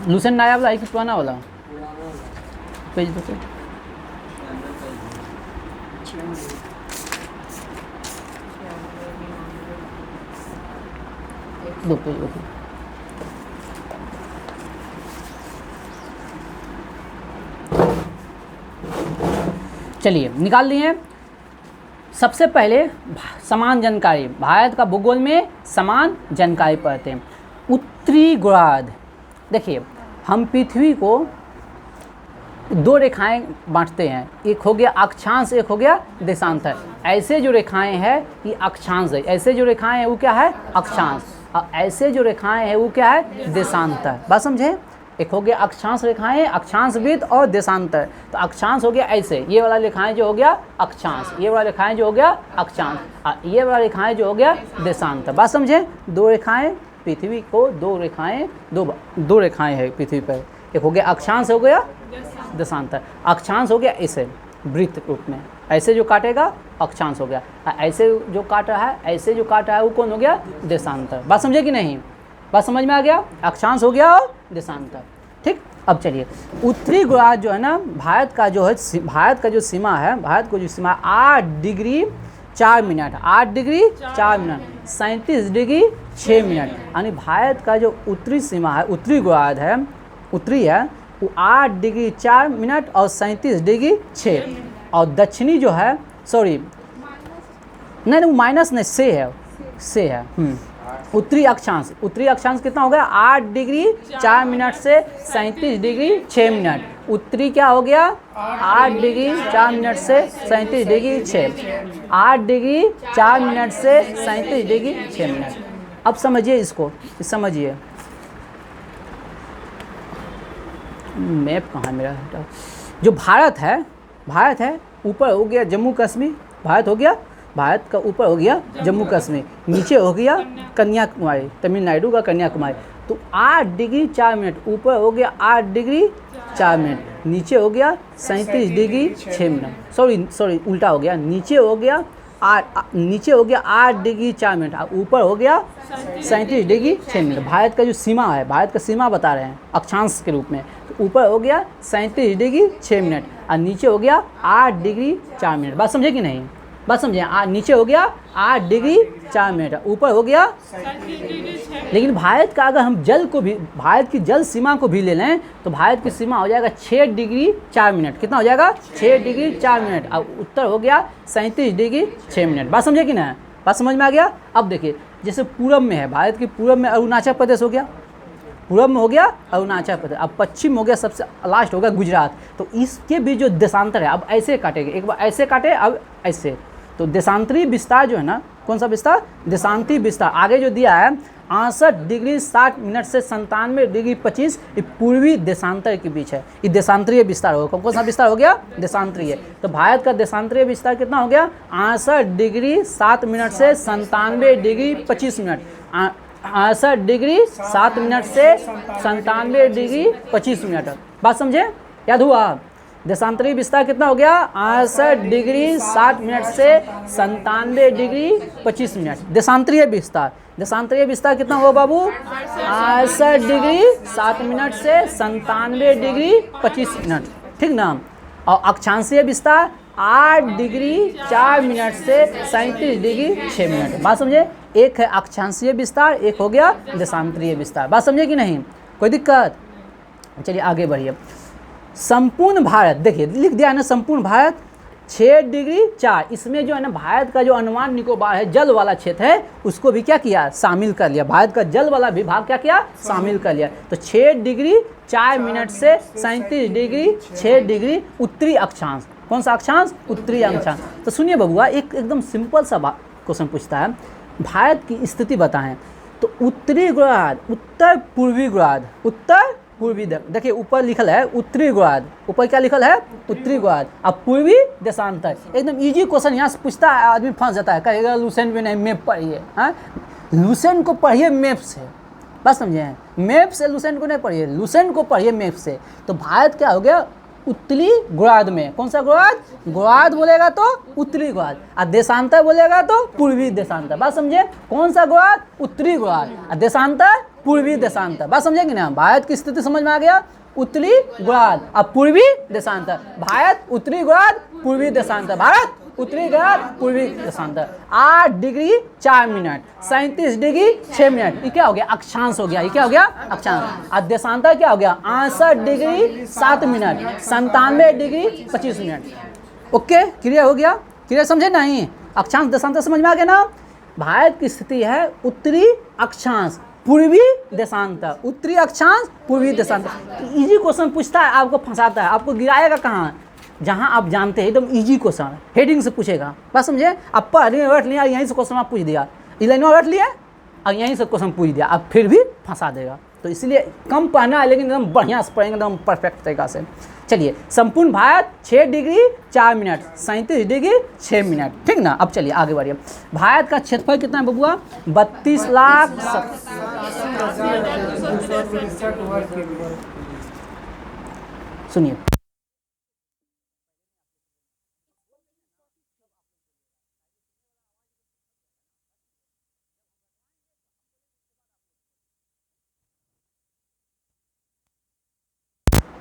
लूसेंट नया वाला है कि पुराना वाला? पेज दो पेज ओके। चलिए निकाल लिए। सबसे पहले समान जानकारी। भारत का भूगोल में समान जानकारी पढ़ते हैं। उत्तरी गोलार्ध। देखिए हम पृथ्वी को 2 रेखाएं बांटते हैं, एक हो गया अक्षांश, एक हो गया देशांतर। ऐसे जो रेखाएं हैं ये अक्षांश है। ऐसे जो रेखाएं हैं वो क्या है? अक्षांश। और ऐसे जो रेखाएं हैं वो क्या है? देशांतर। बात समझे? एक हो गया अक्षांश रेखाएं, अक्षांश वृत्त और देशांतर। तो अक्षांश हो गया ऐसे, ये वाला रेखाएं जो हो गया अक्षांश, ये वाला रेखाएं जो हो गया अक्षांश, और ये वाला रेखाएं जो हो गया देशांतर। बात समझे? 2 रेखाएं पृथ्वी को, 2 रेखाएं है पृथ्वी पर। एक हो गया अक्षांश, हो गया देशांतर। अक्षांश हो गया ऐसे वृत्त रूप में, ऐसे जो काटेगा अक्षांश हो गया। ऐसे जो काट रहा है, ऐसे जो काट रहा है वो कौन हो गया? देशांतर। बात समझे कि नहीं? बात समझ में आ गया? अक्षांश हो गया और देशांतर। ठीक। अब चलिए उत्तरी गोलार्ध जो है ना भारत का जो है, भारत का जो सीमा है, भारत को जो सीमा 8 degree 4 minute, 8 degree 4 minute, 37 degree 6 minute. यानी भारत का जो उत्तरी सीमा है, उत्तरी गोलार्ध है, उत्तरी है, वो 8 डिग्री 4 मिनट और 37 डिग्री 6, और दक्षिणी जो है, सॉरी नहीं वो माइनस नहीं, से है उत्तरी अक्षांश, उत्तरी अक्षांश कितना हो गया 8 डिग्री 4 मिनट से 37 डिग्री 6 मिनट। उत्तरी क्या हो गया 8 डिग्री 4 मिनट से 37 डिग्री 6, 8 डिग्री 4 मिनट से 37 डिग्री 6 मिनट। अब समझिए इसको, समझिए मैप कहाँ है मेरा, जो भारत है ऊपर हो गया जम्मू कश्मीर, भारत का ऊपर हो गया जम्मू कश्मीर, नीचे हो गया कन्याकुमारी, तमिलनाडु का कन्याकुमारी। तो 8 डिग्री 4 मिनट ऊपर हो गया 8 डिग्री 4 मिनट, नीचे हो गया 37 डिग्री 6 मिनट, सॉरी उल्टा हो गया, नीचे हो गया 8 डिग्री 4 मिनट, ऊपर हो गया 37 डिग्री 6 मिनट। भारत का जो सीमा है, भारत का सीमा बता रहे हैं अक्षांश के रूप में, तो ऊपर हो गया 37 डिग्री 6 मिनट और नीचे हो गया 8 डिग्री 4 मिनट। बात समझे कि नहीं, बात समझे, नीचे हो गया 8 डिग्री 4 मिनट, ऊपर हो गया। लेकिन भारत का अगर हम जल को भी, भारत की जल सीमा को भी ले लें तो भारत की सीमा हो जाएगा 6 डिग्री 4 मिनट। कितना हो जाएगा 6 डिग्री 4 मिनट, और उत्तर हो गया 37 डिग्री 6 मिनट। बात समझे कि ना, बात समझ में आ गया। अब देखिए जैसे पूरब में है, भारत के पूरब में अरुणाचल प्रदेश हो गया, पूरब में हो गया अरुणाचल प्रदेश, अब पश्चिम हो गया, सबसे लास्ट हो गया गुजरात। तो इसके भी जो देशांतर है, अब ऐसे काटेंगे, एक बार ऐसे काटे, अब ऐसे, तो देशांतरी विस्तार जो है ना, कौन सा विस्तार, देशांतरी विस्तार आगे जो दिया है 68 डिग्री 60 मिनट से 97 डिग्री 25, ये पूर्वी देशांतर के बीच है, ये देशांतरीय विस्तार होगा। कौन सा विस्तार हो गया, देशांतरीय। तो भारत का देशांतरीय विस्तार कितना हो गया 68 डिग्री 7 मिनट से 97 डिग्री 25 मिनट, 68 डिग्री 7 मिनट से 97 डिग्री 25 मिनट। बात समझे, याद हुआ। देशांतरी विस्तार कितना हो गया 68 डिग्री 60 मिनट से 97 डिग्री 25 मिनट। देशांतरीय विस्तार, देशांतरीय विस्तार कितना होगा बाबू 68 डिग्री 7 मिनट से 97 डिग्री 25 मिनट, ठीक ना। और अक्षांशीय विस्तार 8 डिग्री 4 मिनट से 37 डिग्री 6 मिनट। बात समझे, एक है अक्षांशीय विस्तार, एक हो गया देशांतरीय विस्तार। बात समझे कि नहीं, कोई दिक्कत। चलिए आगे बढ़िए। संपूर्ण भारत, देखिए लिख दिया है ना, संपूर्ण भारत 6 डिग्री 4, इसमें जो है ना भारत का जो अंडमान निकोबार है जल वाला क्षेत्र है, उसको भी क्या किया, शामिल कर लिया। भारत का जल वाला विभाग क्या किया, शामिल कर लिया। तो 6 डिग्री 4 मिनट से 37 डिग्री 6 डिग्री उत्तरी अक्षांश। कौन सा अक्षांश, उत्तरी अक्षांश। तो सुनिए बबुआ, एक एकदम सिंपल सा क्वेश्चन पूछता है, भारत की स्थिति बताएं। तो उत्तरी गोलार्ध, उत्तर पूर्वी गोलार्ध, उत्तर पूर्वी, देखिए ऊपर लिखल है उत्तरी गोलार्ध, ऊपर क्या लिखल है उत्तरी गोलार्ध, अब पूर्वी देशांतर। एकदम इजी क्वेश्चन यहाँ से पूछता है, आदमी फंस जाता है, कहेगा लूसेंट में नहीं, मैप पढ़िए। हाँ, लूसेंट को पढ़िए मैप से, बस समझे, मैप से लूसेंट को नहीं पढ़िए, लूसेंट को पढ़िए मैप से। तो भारत क्या हो गया उत्तरी गोलार्ध में, कौन सा गोलार्ध, गोलार्ध बोलेगा तो उत्तरी गोलार्ध, और देशांतर बोलेगा तो पूर्वी देशांतर। बात समझे, कौन सा गोलार्ध, उत्तरी गोलार्ध, और देशांतर पूर्वी देशांतर। बात समझेंगे ना, भारत की स्थिति समझ में आ गया, उत्तरी गोलार्ध और पूर्वी देशांतर। भारत उत्तरी गोलार्ध पूर्वी देशांतर, भारत उत्तरी गोलार्ध पूर्वी देशांतर। 8 डिग्री 4 मिनट 37 डिग्री 6 मिनट, ये क्या हो गया अक्षांश हो गया, ये क्या हो गया अक्षांश। और देशांतर क्या हो गया 68 degree 7 minute 97 degree 25 minute. Okay, clear हो गया, क्लियर समझे नहीं, अक्षांश देशांतर समझ में आ गया ना। भारत की स्थिति है उत्तरी अक्षांश पूर्वी देशांतर, उत्तरी अक्षांश पूर्वी देशांतर। इजी क्वेश्चन पूछता है, आपको फंसाता है, आपको गिराएगा कहाँ, जहाँ आप जानते हैं, एकदम इजी क्वेश्चन, हेडिंग से पूछेगा। बस समझे, आप पढ़ रट लिया, यहीं से क्वेश्चन आप पूछ दिया, लाइन रट लिया और यहीं से क्वेश्चन पूछ दिया, आप फिर भी फंसा देगा। तो इसलिए कम पढ़ना है, लेकिन एकदम बढ़िया से पढ़ेंगे, एकदम परफेक्ट तरीका से। चलिए, संपूर्ण Bharat 6 degree 4 minute 37 degree 6 minute, ठीक ना। अब चलिए आगे बढ़िए। भारत का क्षेत्रफल कितना है बबुआ 32 लाख। सुनिए,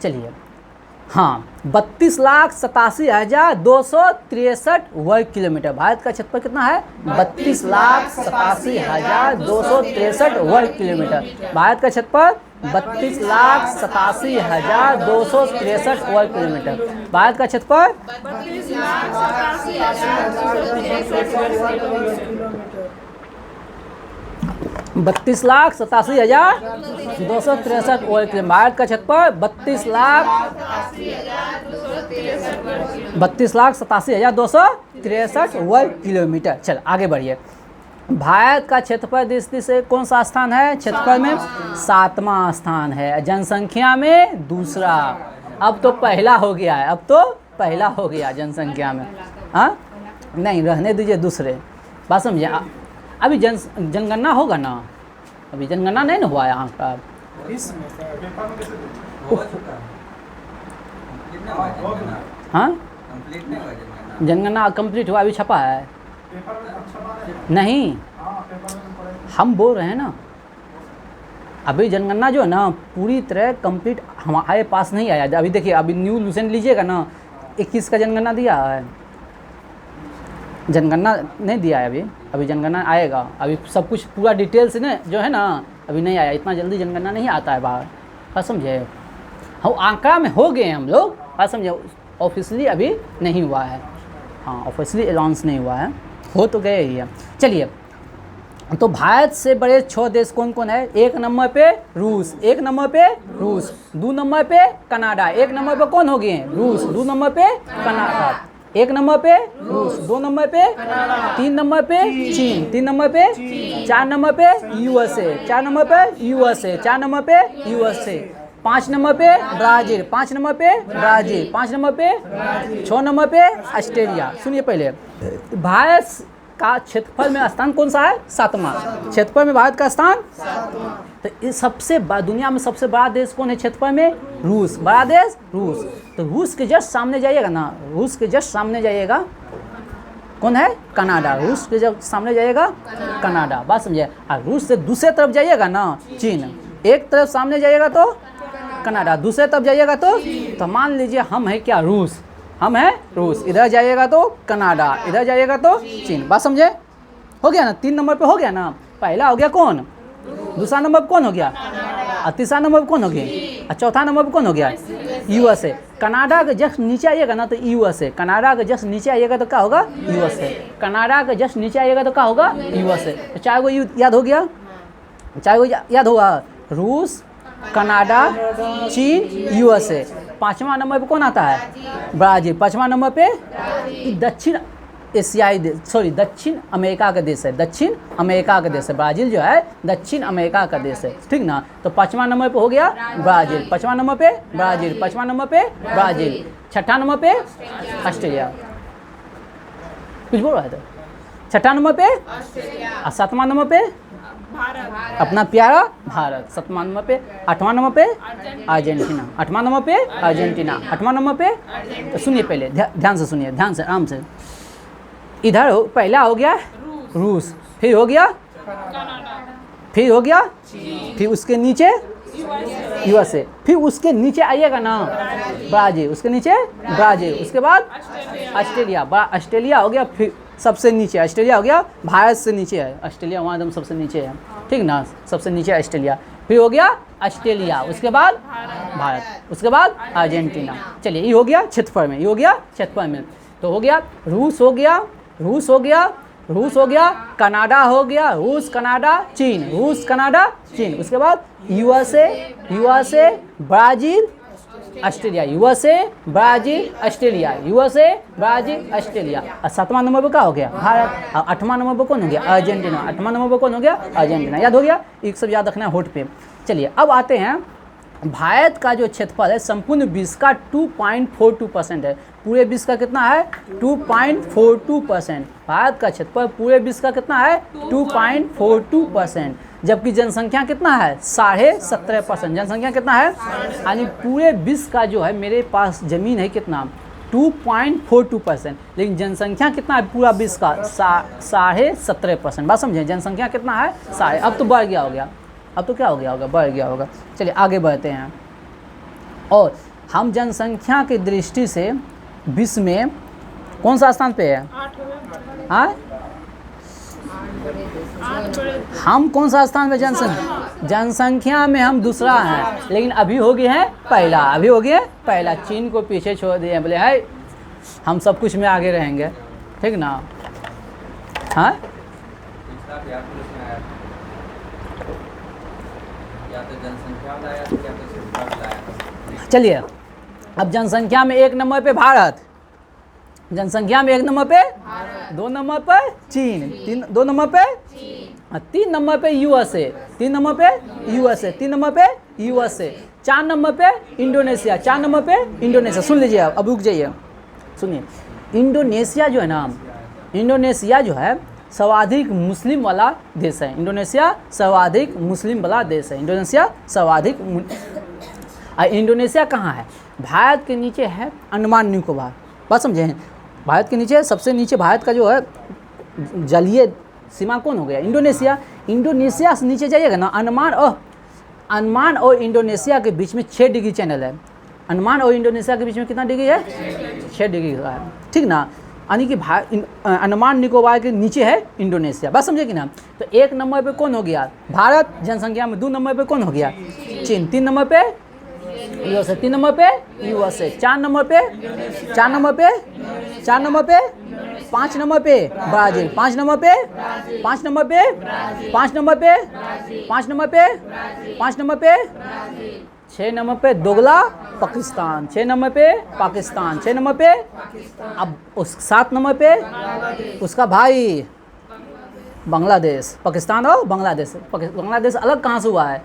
चलिए हाँ 32,87,263 वर्ग किलोमीटर। भारत का क्षेत्रफल कितना है? 32,87,263 वर्ग किलोमीटर। भारत का क्षेत्रफल 32,87,263 वर्ग किलोमीटर। भारत का क्षेत्रफल 32,87,263 वर्ग किलोमीटर। भारत का क्षेत्रफल 32,87,263 वर्ग किलोमीटर। चल आगे बढ़िए। भारत का क्षेत्रफल दृष्टि से कौन सा स्थान है? क्षेत्रफल में 7वां स्थान है, जनसंख्या में दूसरा। अब तो पहला हो गया है, अब तो पहला हो गया जनसंख्या में। हाँ नहीं रहने दीजिए दूसरे, बात समझे। अभी जनगणना होगा ना, अभी जनगणना नहीं ना हुआ है यहाँ का। हाँ जनगणना कंप्लीट हुआ, अभी छपा है नहीं। हम बोल रहे हैं ना अभी जनगणना जो है ना पूरी तरह कंप्लीट हमारे पास नहीं आया। अभी देखिए, अभी न्यू लूसेंट लीजिएगा ना, 21 का जनगणना दिया है, जनगणना नहीं दिया है अभी जनगणना आएगा। अभी सब कुछ पूरा डिटेल से ना जो है ना अभी नहीं आया, इतना जल्दी जनगणना नहीं आता है बाहर, बात समझे। हम आंकड़ा में हो गए हम लोग, बात समझे, ऑफिशियली अभी नहीं हुआ है। हाँ ऑफिशियली अनाउंस नहीं हुआ है, हो तो गए ही है। चलिए, तो भारत से बड़े 6 देश कौन कौन है? 1 नंबर पे रूस, 1 नंबर पे रूस, 2 नंबर पे कनाडा, 1 नंबर पे कौन हो गए? रूस, 2 नंबर पे कनाडा, 1 नंबर पे रूस, 2 नंबर पे, 3 नंबर पे चीन, 3 नंबर पे, 4 नंबर पे यूएसए, 4 नंबर पे यूएसए, 4 नंबर पे यूएसए, 5 नंबर पे ब्राज़ील, 5 नंबर पे ब्राज़ील, 5 नंबर पे, 6 नंबर पे ऑस्ट्रेलिया। सुनिए पहले, भारत का क्षेत्रफल में स्थान कौन सा है? 7वां। क्षेत्रफल में भारत का स्थान 7वां। तो इस सबसे दुनिया में सबसे बड़ा देश कौन है क्षेत्रफल में? रूस। बड़ा देश रूस। तो रूस के जस्ट सामने जाइएगा ना, रूस के जस्ट सामने जाइएगा कौन है? कनाडा। रूस के जब सामने जाइएगा कनाडा, बात समझिए। और रूस से दूसरे तरफ जाइएगा ना चीन, एक तरफ सामने जाइएगा तो कनाडा, दूसरे तरफ जाइएगा तो मान लीजिए हम है क्या? रूस, हम हैं रूस। इधर जाइएगा तो कनाडा, इधर जाइएगा तो चीन, बात समझे। हो गया ना, 3 नंबर पे हो गया ना। पहला हो गया कौन? दूसरा नंबर पे कौन हो गया? और तीसरा नंबर पे कौन हो गया? और चौथा नंबर पे कौन हो गया? यूएसए। कनाडा के जस्ट नीचे आइएगा ना तो यूएसए, कनाडा के जस्ट नीचे आइएगा तो क्या होगा? यूएसए। कनाडा के जस्ट नीचे आइएगा तो क्या होगा? यूएसए। तो 4 को याद हो गया, 4 को याद होगा, रूस, कनाडा, चीन, यूएसए। 5वां नंबर पे कौन आता है? ब्राज़ील। 5वां नंबर पे दक्षिण एशियाई देश, सॉरी दक्षिण अमेरिका का देश है, दक्षिण अमेरिका का देश है। ब्राज़ील जो है दक्षिण अमेरिका का देश है, ठीक ना। तो 5वां नंबर पे हो गया ब्राज़ील, 5वां नंबर पे ब्राज़ील, 5वां नंबर पे ब्राज़ील, 6ठा नंबर पे ऑस्ट्रेलिया। कुछ बोल रहा है? 6ठा नंबर पे और 7वां नंबर पे अपना प्यारा भारत, 7वां नंबर पे, 8वां नंबर पे अर्जेंटीना, 8वां नंबर पे अर्जेंटीना, 8वां नंबर पे। तो सुनिए पहले, ध्यान से सुनिए, ध्यान से, आराम से। इधर पहला हो गया रूस, फिर हो गया फिर हो गया फिर उसके नीचे यूएसए, फिर उसके नीचे आइएगा ना ब्राज़ील, उसके नीचे ब्राज़ील, उसके बाद ऑस्ट्रेलिया। ऑस्ट्रेलिया हो गया, फिर सबसे नीचे ऑस्ट्रेलिया हो गया, भारत से नीचे है ऑस्ट्रेलिया, वहाँ एकदम सबसे नीचे है, ठीक ना, सबसे नीचे ऑस्ट्रेलिया। फिर हो गया ऑस्ट्रेलिया, उसके बाद भारत, उसके बाद अर्जेंटीना। चलिए ये हो गया क्षेत्रफल में, ये हो गया क्षेत्रफल में। तो हो गया रूस, हो गया रूस, हो गया रूस, हो गया कनाडा, हो गया रूस, कनाडा, चीन, रूस, कनाडा, चीन। उसके बाद USA, USA, Brazil, Australia, USA, Brazil, Australia, USA, Brazil, Australia. और 7वां नंबर पर क्या हो गया? भारत। और 8वां नंबर पर कौन हो गया? अर्जेंटीना। 8वां नंबर पर कौन हो गया? अर्जेंटीना। याद हो गया? एक सब याद रखना है होठ पे। चलिए अब आते हैं, भारत का जो क्षेत्रफल है संपूर्ण विश्व का 2.42% है। पूरे विश्व का कितना है? 2.42%। भारत का क्षेत्रफल पूरे विश्व का कितना है? 2.42%। जबकि जनसंख्या कितना है? 17.5%। जनसंख्या कितना है? यानी पूरे विश्व का जो है, मेरे पास ज़मीन है कितना? 2.42%। लेकिन जनसंख्या कितना है पूरा विश्व का? 17.5%। बात समझें, जनसंख्या कितना है? 7.5। अब तो बढ़ गया हो गया, अब तो क्या हो गया होगा? बढ़ गया होगा। चलिए आगे बढ़ते हैं। और हम जनसंख्या की दृष्टि से विश्व में कौन सा स्थान पे है? हाँ, हम कौन सा स्थान पे जनसंख्या में हम दूसरा हैं, लेकिन अभी हो गए हैं पहला, अभी हो गए पहला। चीन को पीछे छोड़ दिए, बोले है हम सब कुछ में आगे रहेंगे, ठीक ना? हाँ, चलिए अब जनसंख्या में एक नंबर पे भारत, जनसंख्या में एक नंबर पे, 2 नंबर पे चीन, 2 नंबर पे, 3 नंबर पे यूएसए, 3 नंबर पे यूएसए, 3 नंबर पे यूएसए, 4 नंबर पे इंडोनेशिया, 4 नंबर पे इंडोनेशिया। सुन लीजिए, अब रुक जाइए, सुनिए। इंडोनेशिया जो है ना, इंडोनेशिया जो है सर्वाधिक मुस्लिम वाला देश है। इंडोनेशिया सर्वाधिक मुस्लिम वाला देश है। इंडोनेशिया सर्वाधिक इंडोनेशिया कहाँ है? भारत के नीचे है अंडमान निकोबार, बात समझे हैं? भारत के नीचे, सबसे नीचे भारत का जो है जलीय सीमा कौन हो गया? इंडोनेशिया। इंडोनेशिया से नीचे जाइएगा ना, अंडमान और इंडोनेशिया के बीच में 6 डिग्री चैनल है। अंडमान और इंडोनेशिया के बीच में कितना डिग्री है? 6 डिग्री का है, ठीक ना? यानी कि अंडमान निकोबार के नीचे है इंडोनेशिया, बात समझे कि ना? तो 1 नंबर पे कौन हो गया? भारत जनसंख्या में। 2 नंबर पे कौन हो गया? चीन। 3 नंबर पे यूएसए, 3 नंबर पे यूएसए, 4 नंबर पे 4 नंबर पे 4 नंबर पे 5 नंबर पे ब्राज़ील, 5 नंबर पे 5 नंबर पे 5 नंबर पे 5 नंबर पे 5 नंबर पे 6 नंबर पे दोगला पाकिस्तान, 6 नंबर पे पाकिस्तान, 6 नंबर पे। अब उस 7 नंबर पे उसका भाई बांग्लादेश। पाकिस्तान और बांग्लादेश, बांग्लादेश अलग कहाँ से हुआ है?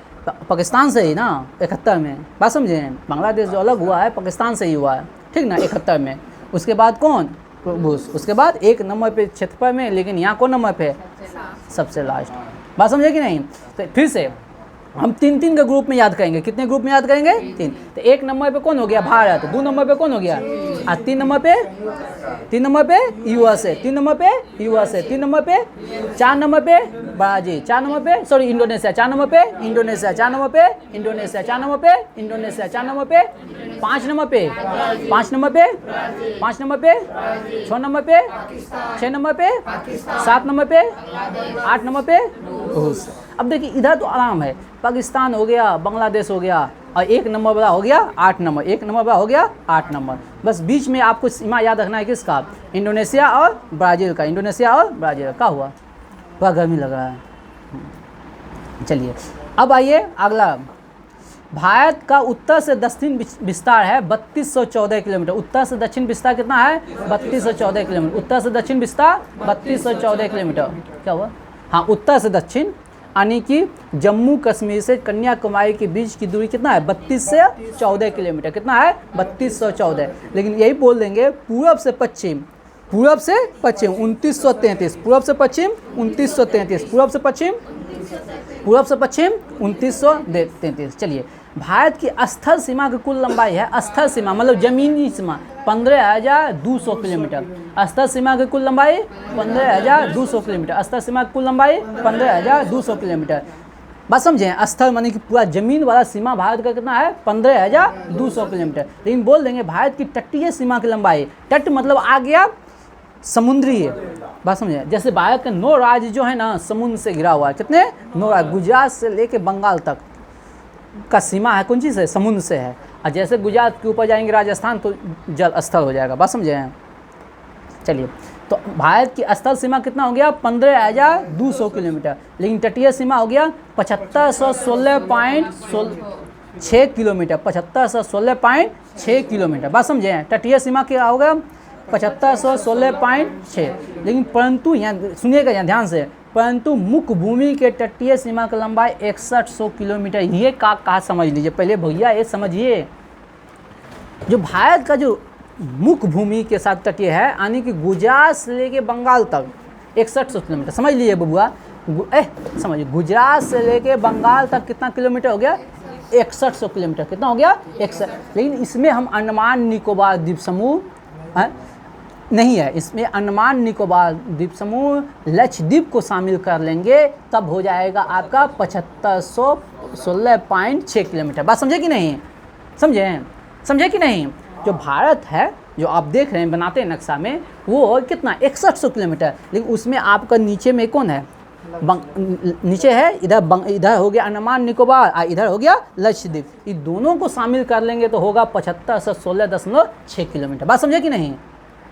पाकिस्तान से ही ना, 71 में, बात समझे? बांग्लादेश जो अलग हुआ है पाकिस्तान से ही हुआ है, ठीक ना, 71 में। उसके बाद कौन? बुश। उसके बाद 1 नंबर पे क्षेत्रफल में, लेकिन यहाँ कौन नंबर पे? सबसे लास्ट, बात समझे कि नहीं? तो फिर से हम 3-3 के ग्रुप में याद करेंगे। कितने ग्रुप में याद करेंगे? 3। तो 1 नंबर पे कौन हो गया? भारत। 2 नंबर पे कौन हो गया? 3 नंबर पे यूएसए, 3 नंबर पे यूएसए, 3 नंबर पे 4 नंबर पे ब्राज़ील, 4 नंबर पे सॉरी इंडोनेशिया, 4 नंबर पे इंडोनेशिया, 4 नंबर पे इंडोनेशिया, 4 नंबर पे इंडोनेशिया, 4 नंबर पे 5 नंबर पे 5 नंबर पे 5 नंबर पे 6 नंबर पे 6 नंबर पे 7 नंबर पे 8 नंबर पे रूस। अब देखिए इधर तो आराम है, पाकिस्तान हो गया, बांग्लादेश हो गया, और 1 नंबर वाला हो गया 8 नंबर, 1 नंबर वाला हो गया 8 नंबर। बस बीच में आपको सीमा याद रखना है किसका? इंडोनेशिया और ब्राज़ील का। इंडोनेशिया और ब्राज़ील का हुआ। थोड़ा गर्मी लग रहा है। चलिए अब आइए अगला। भारत का उत्तर से दक्षिण विस्तार है 3214 किलोमीटर। उत्तर से दक्षिण विस्तार कितना है? 3214 किलोमीटर। उत्तर से दक्षिण विस्तार 3214 किलोमीटर। क्या हुआ? हाँ, उत्तर से दक्षिण, यानी कि जम्मू कश्मीर से कन्याकुमारी के बीच की दूरी कितना है? 32 से 14 किलोमीटर। कितना है? 3214। लेकिन यही बोल देंगे पूरब से पश्चिम, पूरब से पश्चिम 2933, पूरब से पश्चिम 2933, पूरब से पश्चिम 2933। चलिए, भारत की स्थल सीमा की कुल लंबाई है, स्थल सीमा मतलब जमीनी सीमा 15,200 किलोमीटर। स्थल सीमा की कुल लंबाई 15,200 किलोमीटर। स्थल सीमा की कुल लंबाई 15,200 किलोमीटर। बात समझें? स्थल मानी कि पूरा जमीन वाला सीमा भारत का कितना है? 15,200 किलोमीटर। लेकिन बोल देंगे भारत की तटीय सीमा की लंबाई, तट मतलब आ गया समुद्री। बात समझे? जैसे भारत के 9 राज्य जो है ना समुद्र से घिरा हुआ है। कितने? 9 राज्य। गुजरात से लेके बंगाल तक का सीमा है कौन चीज़ से? समुद्र से है। और जैसे गुजरात के ऊपर जाएंगे राजस्थान तो जल स्थल हो जाएगा। बात समझे? चलिए, तो भारत की स्थल सीमा कितना हो गया? 15,200 किलोमीटर। लेकिन तटीय सीमा हो गया 7516.6 किलोमीटर। 7516.6 किलोमीटर। बात समझे? तटीय सीमा क्या होगा? 7516.6। लेकिन परंतु यहाँ सुनिएगा, यहाँ ध्यान से, परंतु मुख्य भूमि के तटीय सीमा की लंबाई 6100 किलोमीटर। ये कहा समझ लीजिए पहले भैया, ये समझिए, जो भारत का जो मुख्य भूमि के साथ तटीय है, यानी कि गुजरात से लेके बंगाल तक 6100 किलोमीटर। समझ लीजिए बबुआ, समझिए, गुजरात से लेके बंगाल तक कितना किलोमीटर हो गया? 6100 किलोमीटर। कितना हो गया? 61। लेकिन इसमें हम अंडमान निकोबार द्वीप समूह नहीं है, इसमें अंडमान निकोबार द्वीप समूह लक्षद्वीप को शामिल कर लेंगे, तब हो जाएगा आपका 7516.6 किलोमीटर। बात समझे कि नहीं? समझे? समझे कि नहीं? जो भारत है, जो आप देख रहे हैं बनाते हैं नक्शा में, वो कितना 6100 किलोमीटर, लेकिन उसमें आपका नीचे में कौन है? नीचे है इधर हो गया अंडमान निकोबार और इधर हो गया लक्षद्वीप। ये दोनों को शामिल कर लेंगे तो होगा 75 से 16.6 किलोमीटर। बात समझे कि नहीं?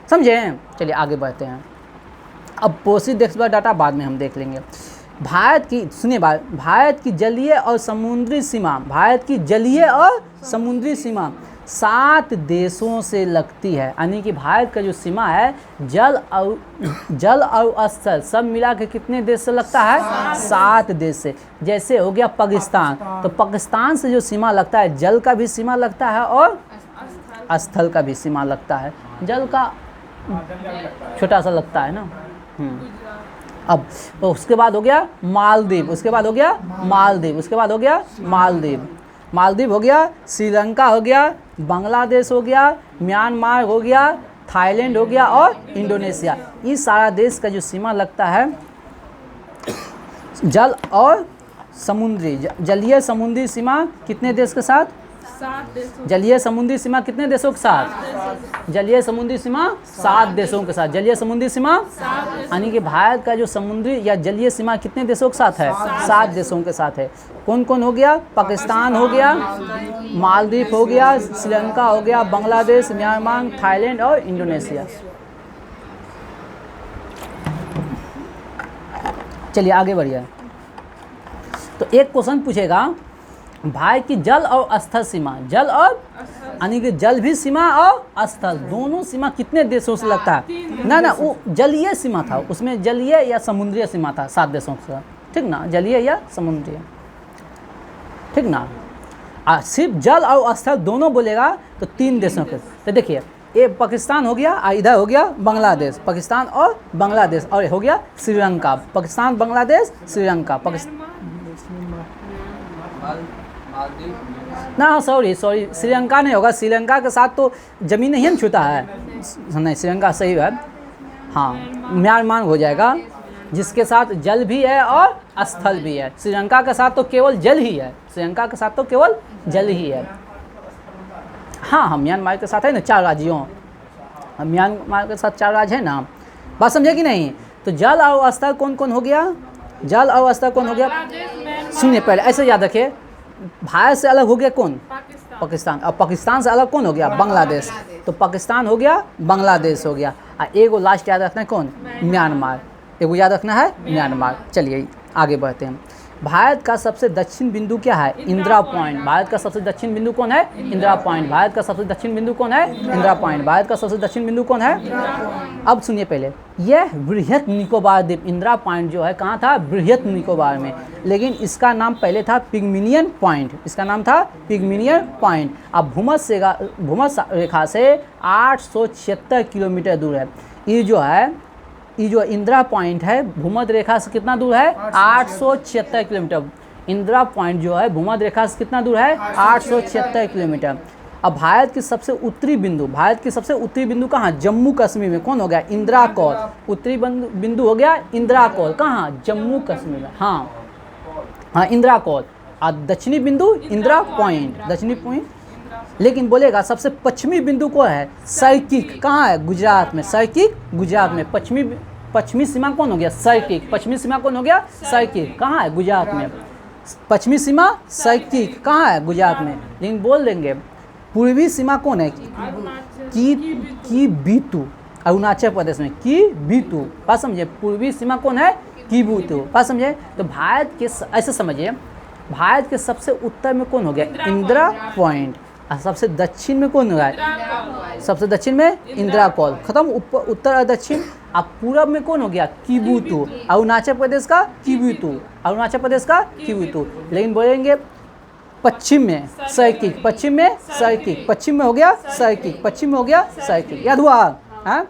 समझे? चलिए आगे बढ़ते हैं। अब पोषित एक्सपर्ट डाटा बाद में हम देख लेंगे। भारत की, सुनिए बात, भारत की जलीय और समुद्री सीमा, भारत की जलीय और समुद्री सीमा 7 देशों से लगती है। यानी कि भारत का जो सीमा है जल और स्थल सब मिला के कितने देश से लगता है? 7 देश से। जैसे हो गया पाकिस्तान, तो पाकिस्तान से जो सीमा लगता है, जल का भी सीमा लगता है और स्थल का भी सीमा लगता है। जल का छोटा सा लगता है ना। अब तो उसके बाद हो गया मालदीव, उसके बाद हो गया मालदीव, उसके बाद हो गया मालदीव, मालदीव हो गया, श्रीलंका हो गया, बांग्लादेश हो गया, म्यांमार हो गया, थाईलैंड हो गया और इंडोनेशिया। इस सारा देश का जो सीमा लगता है जल और समुद्री, जलीय समुद्री सीमा कितने देश के साथ? 7 देशों। जलीय समुद्री सीमा कितने देशों के साथ? जलीय समुद्री सीमा 7 देशों के साथ। जलीय समुद्री सीमा यानी कि भारत का जो समुद्री या जलीय सीमा कितने देशों के साथ है? 7 देशों के साथ है। कौन कौन हो गया? पाकिस्तान हो गया, मालदीव हो गया, श्रीलंका हो गया, बांग्लादेश, म्यांमार, थाईलैंड और इंडोनेशिया। चलिए आगे बढ़िए। तो एक क्वेश्चन पूछेगा, भारत की जल और स्थल सीमा, जल और यानी कि जल भी सीमा और स्थल दोनों सीमा कितने देशों से लगता है? ना वो जलीय सीमा था, उसमें जलीय या समुद्रीय सीमा था 7 देशों के साथ, ठीक ना? जलीय या समुद्रीय, ठीक ना? सिर्फ जल और स्थल दोनों बोलेगा तो 3 देशों के। तो देखिए ये पाकिस्तान हो गया, इधर हो गया बांग्लादेश, पाकिस्तान और बांग्लादेश, और हो गया श्रीलंका, पाकिस्तान, बांग्लादेश, श्रीलंका, ना सॉरी श्रीलंका नहीं होगा, श्रीलंका के साथ तो ज़मीन नहीं न छूता है, नहीं श्रीलंका सही है, हाँ म्यांमार हो जाएगा जिसके साथ जल भी है और स्थल भी है। श्रीलंका के साथ तो केवल जल ही है, श्रीलंका के साथ तो केवल जल ही है। हाँ हम म्यांमार के साथ है ना 4 राज्यों, हम म्यांमार के साथ 4 राज्य है ना। बात समझे कि नहीं? तो जल और स्थल कौन कौन हो गया? जल और स्थल कौन हो गया? सुनिए पहले ऐसे याद रखिए, भारत से अलग हो गया कौन? पाकिस्तान। और पाकिस्तान से अलग कौन हो गया? बांग्लादेश। तो पाकिस्तान हो गया, बांग्लादेश हो गया, और एगो लास्ट याद रखना है कौन? म्यांमार, एगो याद रखना है म्यांमार। चलिए आगे बढ़ते हैं। भारत का सबसे दक्षिण बिंदु क्या है? इंदिरा पॉइंट। भारत का सबसे दक्षिण बिंदु कौन है? इंदिरा पॉइंट। भारत का सबसे दक्षिण बिंदु कौन है? इंदिरा पॉइंट। भारत का सबसे दक्षिण बिंदु कौन है? अब सुनिए पहले, यह बृहत निकोबार द्वीप, इंदिरा पॉइंट जो है कहाँ था? बृहत निकोबार में, लेकिन इसका नाम पहले था पिग्मिनियन पॉइंट, इसका नाम था पिग्मिनियन पॉइंट। अब भूमध्य रेखा से 876 किलोमीटर दूर है। ये जो इंदिरा पॉइंट है भूमध्य रेखा से कितना दूर है? 876 किलोमीटर। इंदिरा पॉइंट जो है भूमध्य रेखा से कितना दूर है? 876 किलोमीटर। अब भारत की सबसे उत्तरी बिंदु, भारत की सबसे उत्तरी बिंदु कहाँ? जम्मू कश्मीर में। कौन हो गया? इंदिरा कौल। उत्तरी बिंदु हो गया इंदिरा कौल, कहाँ? जम्मू कश्मीर में, हाँ इंदिरा कौल। और दक्षिणी बिंदु इंदिरा पॉइंट, दक्षिणी पॉइंट। लेकिन बोलेगा सबसे पश्चिमी बिंदु कौन है? सर्किक, कहाँ है? गुजरात में, सर्किक गुजरात में। पश्चिमी सीमा कौन हो गया? सर्किक। पश्चिमी सीमा कौन हो गया? सर्किक, कहाँ है? गुजरात में। पश्चिमी सीमा सर्किक कहाँ है? गुजरात में। लेकिन बोल देंगे पूर्वी सीमा कौन है? की बीतू, अरुणाचल प्रदेश में, की बीतू। बात समझे? पूर्वी सीमा कौन है? की बीतू। बात समझे? तो भारत के ऐसे समझिए, भारत के सबसे उत्तर में कौन हो गया? इंदिरा पॉइंट। और सबसे दक्षिण में कौन हो गया? सबसे दक्षिण में इंदिरा कौल। खत्म उत्तर और दक्षिण। अब पूरब में कौन हो गया? किबुतु। अरुणाचल प्रदेश का किबुतु, अरुणाचल प्रदेश का किबुतु। लेकिन बोलेंगे पश्चिम में सर्किक, पश्चिम में सर्किक, पश्चिम में हो गया सर्किक, पश्चिम में हो गया सर्किक। याद हुआ? हाँ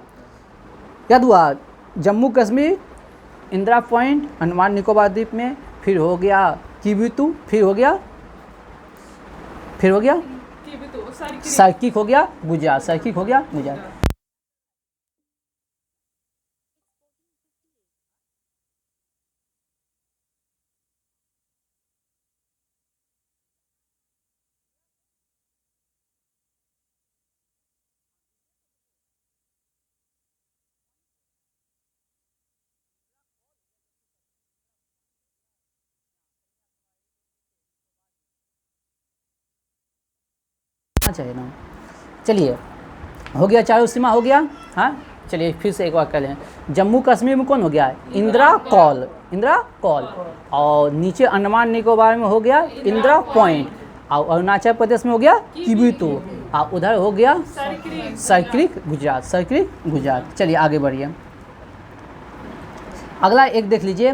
याद हुआ? जम्मू कश्मीर, इंदिरा पॉइंट, अंडमान निकोबार द्वीप में, फिर हो गया किबुतु, फिर हो गया सर्किक, हो गया गुजरात, सर्किक हो गया गुजरात। चाहिए ना। चलिए हो गया, चारों सीमा हो गया। हाँ चलिए फिर से एक बार कर लें। जम्मू कश्मीर में कौन हो गया? Indira call, Indira call. और नीचे अंडमान निकोबार में हो गया इंदिरा पॉइंट। और अरुणाचल प्रदेश में हो गया किबितु। और उधर हो गया सरक्रिक गुजरात, सरक्रिक गुजरात। चलिए आगे बढ़िए। अगला एक देख लीजिए,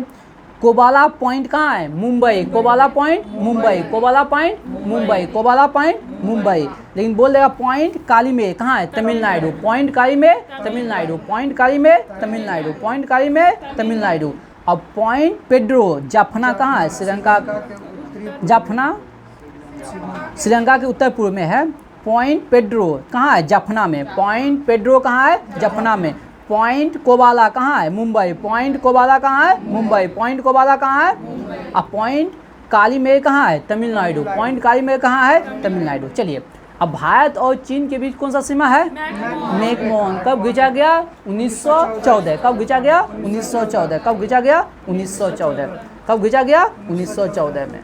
कोबाला पॉइंट कहाँ है? मुंबई। कोबाला पॉइंट मुंबई, कोबाला पॉइंट मुंबई, कोबाला पॉइंट मुंबई। लेकिन बोल देगा पॉइंट कालीमेर कहाँ है? Tamil Nadu. Point Calimere Tamil Nadu, point Calimere Tamil Nadu, point Calimere Tamil Nadu. अब पॉइंट पेड्रो जाफना कहाँ है? श्रीलंका। जाफना श्रीलंका के उत्तर पूर्व में है। पॉइंट पेड्रो कहाँ है? जाफना में। पॉइंट पेड्रो कहाँ है? जाफना में। पॉइंट कोबाला कहाँ है? मुंबई। पॉइंट कोबाला कहाँ है? मुंबई। पॉइंट कोबाला कहाँ है? अब पॉइंट कालीमेर कहाँ है? तमिलनाडु। पॉइंट कालीमेर कहाँ है? तमिलनाडु। चलिए अब भारत और चीन के बीच कौन सा सीमा है? मैकमोहन। कब खींचा गया? 1914। कब खींचा गया? 1914। कब खींचा गया? 1914। कब खींचा गया? 1914 में।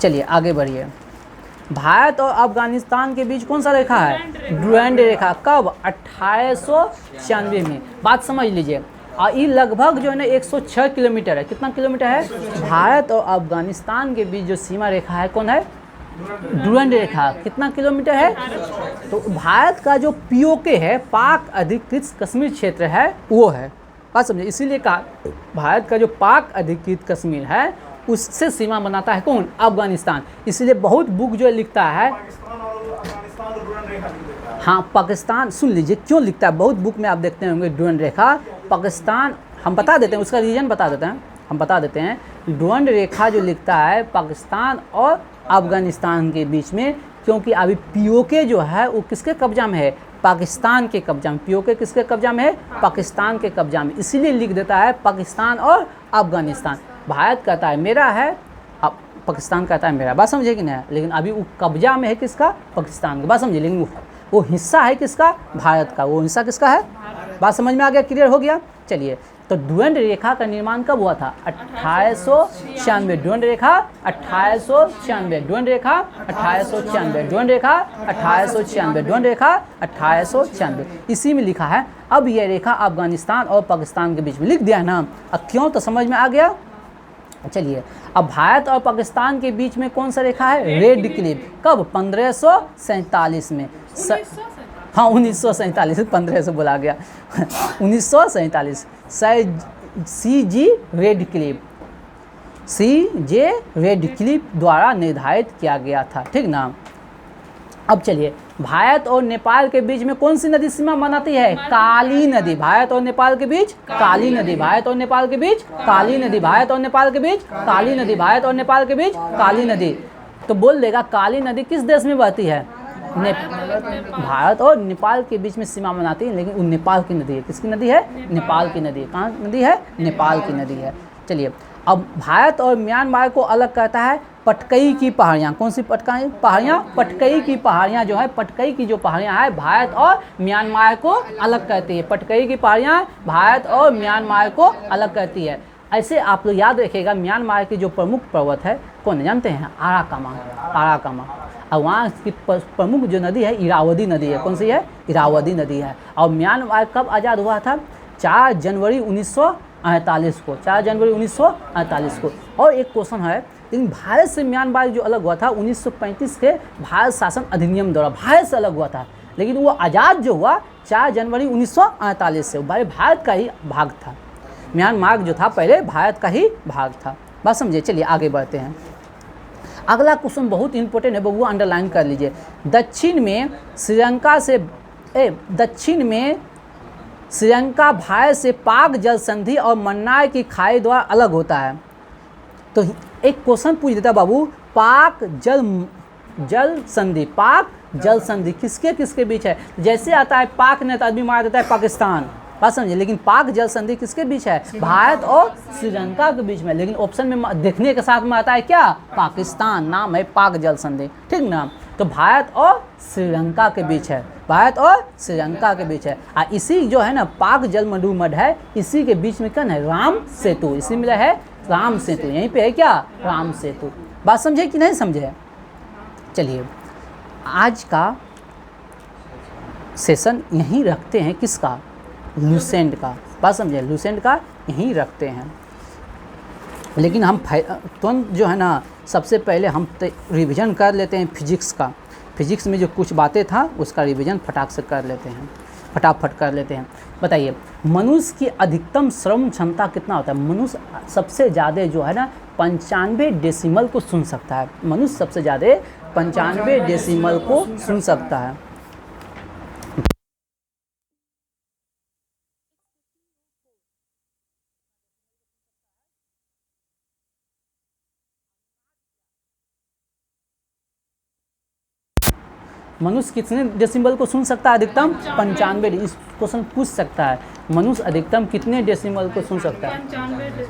चलिए आगे बढ़िए। भारत और अफगानिस्तान के बीच कौन सा रेखा है? डुरैंड रेखा। कब? 1896 में। बात समझ लीजिए। और ये लगभग जो है ना 106 किलोमीटर है। कितना किलोमीटर है? भारत और अफगानिस्तान के बीच जो सीमा रेखा है कौन है? डुरैंड रेखा। कितना किलोमीटर है? तो भारत का जो पीओके है, पाक अधिकृत कश्मीर क्षेत्र है, वो है। बात समझिए। इसीलिए कहा भारत का जो पाक अधिकृत कश्मीर है उससे सीमा बनाता है कौन? अफगानिस्तान। इसलिए बहुत बुक जो लिखता है, हाँ पाकिस्तान, सुन लीजिए क्यों लिखता है, बहुत बुक में आप देखते होंगे डुरैंड रेखा पाकिस्तान। हम बता देते हैं उसका रीजन, बता देते हैं, हम बता देते हैं। डुरैंड रेखा जो लिखता है पाकिस्तान और अफगानिस्तान के बीच में, क्योंकि अभी पीओके जो है वो किसके कब्जा में है? पाकिस्तान के कब्जा में। पीओके किसके कब्जा में है? पाकिस्तान के कब्जा में। इसीलिए लिख देता है पाकिस्तान और अफगानिस्तान। भारत कहता है मेरा है, अब पाकिस्तान कहता है मेरा। बात समझे कि नहीं? लेकिन अभी वो कब्जा में है किसका? पाकिस्तान का। बात समझिए। लेकिन वो हिस्सा है किसका? भारत का। वो हिस्सा किसका है? बात समझ में आ गया? क्लियर हो गया? चलिए तो डुरैंड रेखा का निर्माण कब हुआ था? 1896। डुरैंड रेखा 1896। डुरैंड रेखा 1896। डुरैंड रेखा 1896। डुरैंड रेखा 1896 इसी में लिखा है। अब यह रेखा अफगानिस्तान और पाकिस्तान के बीच में लिख दिया है ना। अब क्यों? तो समझ में आ गया। चलिए अब भारत और पाकिस्तान के बीच में कौन सा रेखा है? Red Cliff. कब? 1547 में। हाँ 1947, 1500 बोला गया 1947। CJ रेडक्लिफ, CJ रेडक्लिफ द्वारा निर्धारित किया गया था। ठीक ना। अब चलिए भारत और नेपाल के बीच में कौन सी नदी सीमा बनाती है? काली नदी। भारत और नेपाल के बीच काली नदी। भारत और नेपाल के बीच काली नदी। भारत और नेपाल के बीच काली नदी। भारत और नेपाल के बीच काली नदी। तो बोल देगा काली नदी किस देश में बहती है? भारत और नेपाल के बीच में सीमा बनाती है, लेकिन वो नेपाल की नदी है। किसकी नदी है? नेपाल की नदी है। कहाँ नदी है? नेपाल की नदी है। चलिए अब भारत और म्यांमार को अलग करता है पटकई की पहाड़ियाँ। कौन सी पटकई पहाड़ियाँ? पटकई की पहाड़ियाँ जो है, पटकई की जो पहाड़ियाँ है भारत और म्यांमार को अलग करती है। पटकई की पहाड़ियाँ भारत और म्यांमार को अलग करती है। ऐसे आप लोग याद रखिएगा, म्यांमार की जो प्रमुख पर्वत है कौन जानते हैं? आराकामा। आराकामा। और वहाँ की प्रमुख जो नदी है इरावदी नदी है। कौन सी है? इरावदी नदी है। और म्यांमार कब आज़ाद हुआ था? 4 जनवरी 1948 को। 4 जनवरी 1948 को। और एक क्वेश्चन है, लेकिन भारत से म्यांमार जो अलग हुआ था 1935 के भारत शासन अधिनियम द्वारा भारत से अलग हुआ था। लेकिन वो आज़ाद जो हुआ 4 जनवरी 1948 से, वो भारत का ही भाग था। म्यांमार जो था पहले भारत का ही भाग था। बात समझिए। चलिए आगे बढ़ते हैं। अगला क्वेश्चन बहुत इंपॉर्टेंट है, वो अंडरलाइन कर लीजिए। दक्षिण में श्रीलंका भारत से पाक जल संधि और मन्नार की खाई द्वारा अलग होता है। तो एक क्वेश्चन पूछ देता बाबू, पाक जल संधि, पाक जल संधि किसके किसके बीच है? जैसे आता है पाक ने तो आदमी मार देता है पाकिस्तान। बात समझिए। लेकिन पाक जल संधि किसके बीच है? भारत और श्रीलंका के बीच में। लेकिन ऑप्शन में देखने के साथ में आता है क्या? पाकिस्तान। नाम है पाक जल संधि। ठीक ना। तो भारत और श्रीलंका के बीच है। भारत और श्रीलंका के बीच है। इसी जो है ना पाक जल मडु मड है, इसी के बीच में क्या है? राम सेतु। इसी में है राम सेतु, यहीं पे है क्या, राम सेतु। बात समझे कि नहीं समझे? चलिए आज का सेशन यहीं रखते हैं, किसका, लूसेंट का। बात समझे, लूसेंट का यहीं रखते हैं। लेकिन हम तुरंत जो है ना, सबसे पहले हम रिवीजन कर लेते हैं फिजिक्स का। फिजिक्स में जो कुछ बातें था उसका रिवीजन फटाफट कर लेते हैं। बताइए, मनुष्य की अधिकतम श्रवण क्षमता कितना होता है? मनुष्य सबसे ज़्यादा जो है ना 95 डेसिमल को सुन सकता है। मनुष्य सबसे ज़्यादा 95 डेसिमल को सुन सकता है। मनुष्य कितने डेसिमल को सुन सकता है? अधिकतम 95। इस क्वेश्चन पूछ सकता है, मनुष्य अधिकतम कितने डेसिमल को सुन सकता है? 95।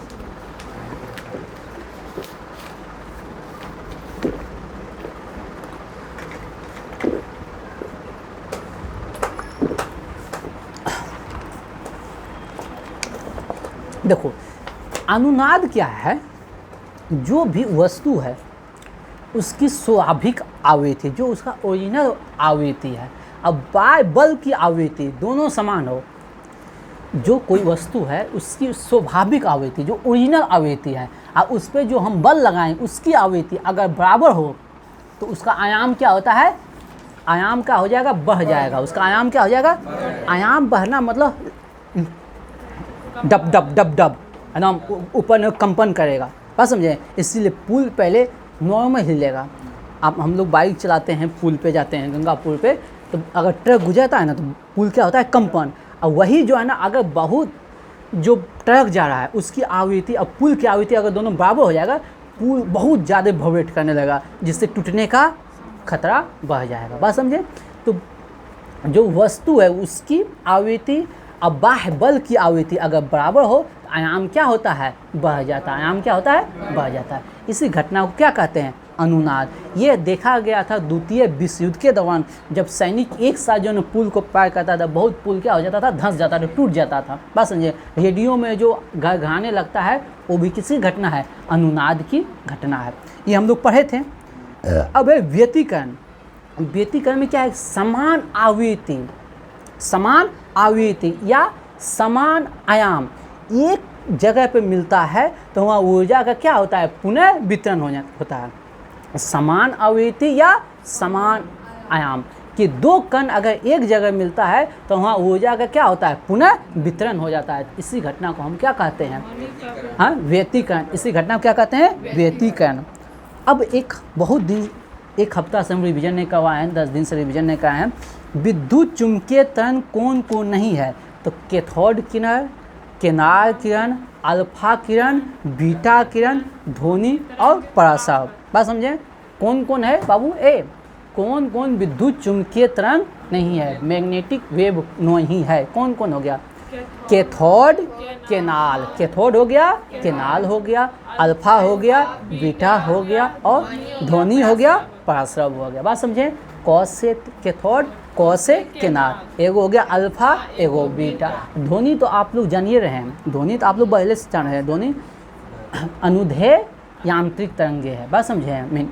देखो, अनुनाद क्या है? जो भी वस्तु है उसकी स्वाभाविक आवृत्ति, जो उसका ओरिजिनल आवृत्ति है, अब बाय बल की आवृत्ति दोनों समान हो। जो कोई वस्तु है उसकी स्वाभाविक आवृत्ति, जो ओरिजिनल आवृत्ति है, और उस पर जो हम बल लगाएं उसकी आवृत्ति अगर बराबर हो तो उसका आयाम क्या होता है? आयाम क्या हो जाएगा? बढ़ जाएगा। उसका आयाम क्या हो जाएगा? आयाम बढ़ना मतलब डब डब डब डब एकदम ऊपर कंपन करेगा। बस समझे? इसीलिए पुल पहले नॉर्मल हिलेगा। अब हम लोग बाइक चलाते हैं, पुल पे जाते हैं, गंगा पुल पे, तो अगर ट्रक गुजरता है ना तो पुल क्या होता है? कंपन। और वही जो है ना, अगर बहुत जो ट्रक जा रहा है उसकी आवृत्ति और पुल की आवृत्ति अगर दोनों बराबर हो जाएगा, पुल बहुत ज़्यादा वाइब्रेट करने लगा, जिससे टूटने का खतरा बढ़ जाएगा। बात समझे? तो जो वस्तु है उसकी आवृत्ति अब बाह्य बल की आवृत्ति अगर बराबर हो तो आयाम क्या होता है? बढ़ जाता है। आयाम क्या होता है? बढ़ जाता है। इसी घटना को क्या कहते हैं? अनुनाद। ये देखा गया था द्वितीय विश्व युद्ध के दौरान, जब सैनिक एक साथ जो पुल को पार करता था, बहुत पुल क्या हो जाता था? धंस जाता था, टूट जाता था। बस समझे? रेडियो में जो घरघराने लगता है वो भी किसी घटना है? अनुनाद की घटना है। ये हम लोग पढ़े थे। अब है व्यतिकरण। व्यतिकरण में क्या है? समान आवृत्ति, समान आवृत्ति या समान आयाम एक जगह पे मिलता है तो वहाँ ऊर्जा का क्या होता है? पुनः वितरण होता है। समान आवृत्ति या समान आयाम कि दो कण अगर एक जगह मिलता है तो वहाँ ऊर्जा का क्या होता है? पुनः वितरण हो जाता है। इसी घटना को हम क्या कहते हैं? हाँ, व्यतिकरण। इसी घटना को क्या कहते हैं? व्यतिकरण। अब एक हफ्ता से हम रिविजन नहीं करवाए हैं, 10 दिन से रिविजन नहीं कराए हैं। विद्युत चुंबकीय तरंग कौन कौन नहीं है? तो कैथोड किरण, किनार किरण, अल्फा किरण, बीटा किरण, ध्वनि और परासव। बात समझे? कौन कौन है बाबू? कौन कौन विद्युत चुंबकीय तरंग नहीं है? मैग्नेटिक वेव नहीं है। कौन कौन हो गया? Cathode, canal. कैथोड हो गया, केनाल हो गया, अल्फा हो गया, बीटा हो गया और ध्वनि हो गया, परासव हो गया। बात समझे? कॉस से कैथोड, कॉस से केनाल। एगो हो गया अल्फा, एगो बीटा। ध्वनि तो आप लोग जानिए रहे हैं, ध्वनि तो आप लोग पहले से जान रहे हैं। ध्वनि अनुदैर्ध्य यांत्रिक तरंगे है। बात समझे? मीन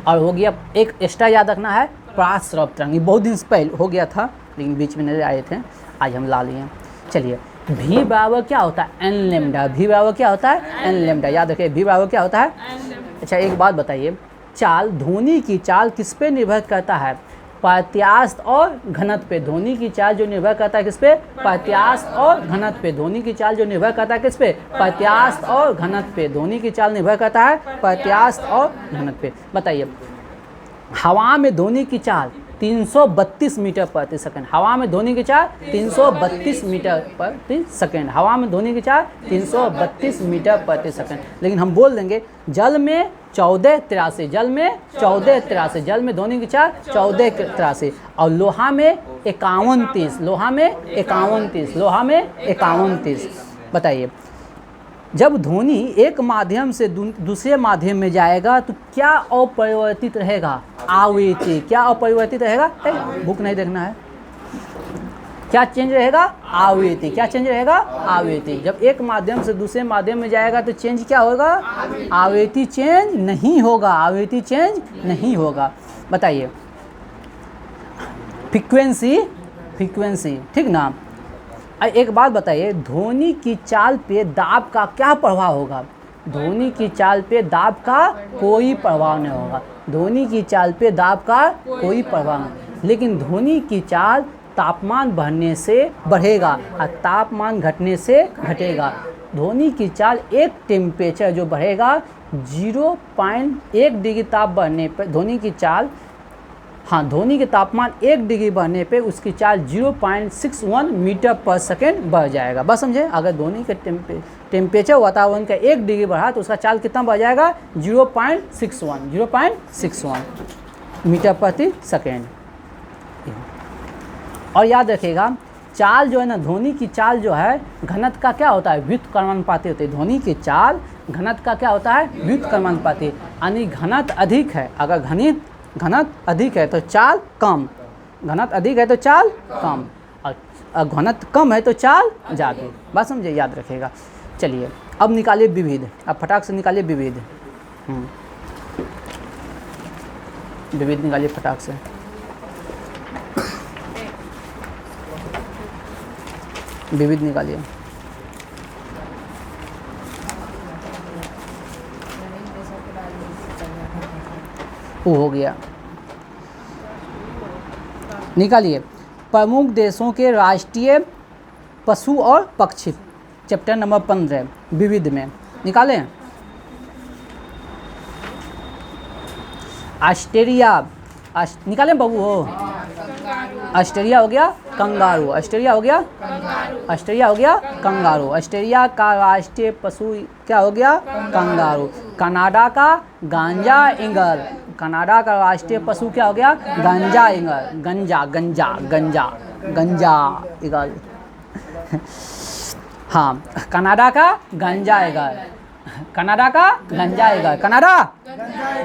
और हो गया एक एक्स्ट्रा याद रखना है, पराश्रव तरंग। ये बहुत दिन से पहले हो गया था लेकिन बीच में नहीं आए थे, आज हम ला लिए। चलिए, भी बराबर क्या होता है? N lambda. भी बराबर क्या होता है? N lambda. याद रखिए, भी बराबर क्या होता है? अच्छा, एक बात बताइए, चाल, ध्वनि की चाल किस पे निर्भर करता है? प्रत्यास्थ और घनत्व पे। ध्वनि की चाल जो निर्भर करता है किस पे? प्रत्यास्थ और घनत्व पे। ध्वनि की चाल जो निर्भर करता है किस पे? प्रत्यास्थ और घनत्व पे। ध्वनि की चाल निर्भर करता है प्रत्यास्थ और घनत्व पे। बताइए, हवा में ध्वनि की चाल 332 मीटर प्रति सेकंड। हवा में ध्वनि की चाल 332 मीटर प्रति सेकंड। हवा में ध्वनि की चाल 332 मीटर प्रति सेकंड। लेकिन हम बोल देंगे जल में 1483, जल में 1483, जल में ध्वनि की चाल 1483 और लोहा में 5130, लोहा में 5130, लोहा में 5130। बताइए, जब ध्वनि एक माध्यम से दूसरे माध्यम में जाएगा तो क्या अपरिवर्तित रहेगा? आवृत्ति। क्या अपरिवर्तित रहेगा? बुक नहीं देखना है, क्या चेंज रहेगा? आवृत्ति। क्या चेंज रहेगा? आवृत्ति। जब एक माध्यम से दूसरे माध्यम में जाएगा तो चेंज क्या होगा? आवृत्ति चेंज नहीं होगा, आवृत्ति चेंज नहीं होगा। बताइए फ्रीक्वेंसी, फ्रीक्वेंसी, ठीक ना। एक बात बताइए, ध्वनि की चाल पे दाब का क्या प्रभाव होगा? ध्वनि की चाल पे दाब का कोई प्रभाव नहीं होगा, ध्वनि की चाल पे दाब का कोई प्रभाव नहीं। लेकिन ध्वनि की चाल तापमान बढ़ने से बढ़ेगा और तापमान घटने से घटेगा। ध्वनि की चाल एक टेम्परेचर जो बढ़ेगा 0.1 डिग्री ताप बढ़ने पर ध्वनि की चाल, हाँ ध्वनि के तापमान 1 डिग्री बढ़ने पे उसकी चाल 0.61 मीटर पर सेकेंड बढ़ जाएगा। बस समझे, अगर ध्वनि के टेम्परेचर वातावरण का 1 डिग्री बढ़ा तो उसका चाल कितना बढ़ जाएगा? 0.61 मीटर प्रति सेकेंड। और याद रखिएगा चाल जो है ना, ध्वनि की चाल जो है घनत्व का क्या होता है? व्युत्क्रमानुपाती होती है। ध्वनि की चाल घनत्व का क्या होता है? व्युत्क्रमानुपाती। यानी घनत्व अधिक है, अगर घनत्व अधिक है तो चाल कम, घनत्व अधिक है तो चाल कम, और घनत्व कम है तो चाल ज़्यादा। बात समझे, याद रखिएगा। चलिए अब निकालिए विविध, अब फटाक से निकालिए विविध। विविध निकालिए फटाक से। विविध निकालिए। वो हो गया, निकालिए। प्रमुख देशों के राष्ट्रीय पशु और पक्षी, चैप्टर नंबर 15 विविध में निकालें। ऑस्ट्रेलिया, निकालें बाबू। हो ऑस्ट्रेलिया हो गया कंगारू, ऑस्ट्रेलिया हो गया, ऑस्ट्रेलिया हो गया कंगारू। ऑस्ट्रेलिया का राष्ट्रीय पशु क्या हो गया? कंगारू। कनाडा का गांजा ईगल, कनाडा का राष्ट्रीय पशु क्या हो गया? गांजा ईगल, गंजा गंजा गंजा गंजा ईगल। हाँ, कनाडा का गांजा ईगल, कनाडा का गांजा eagle. Canada,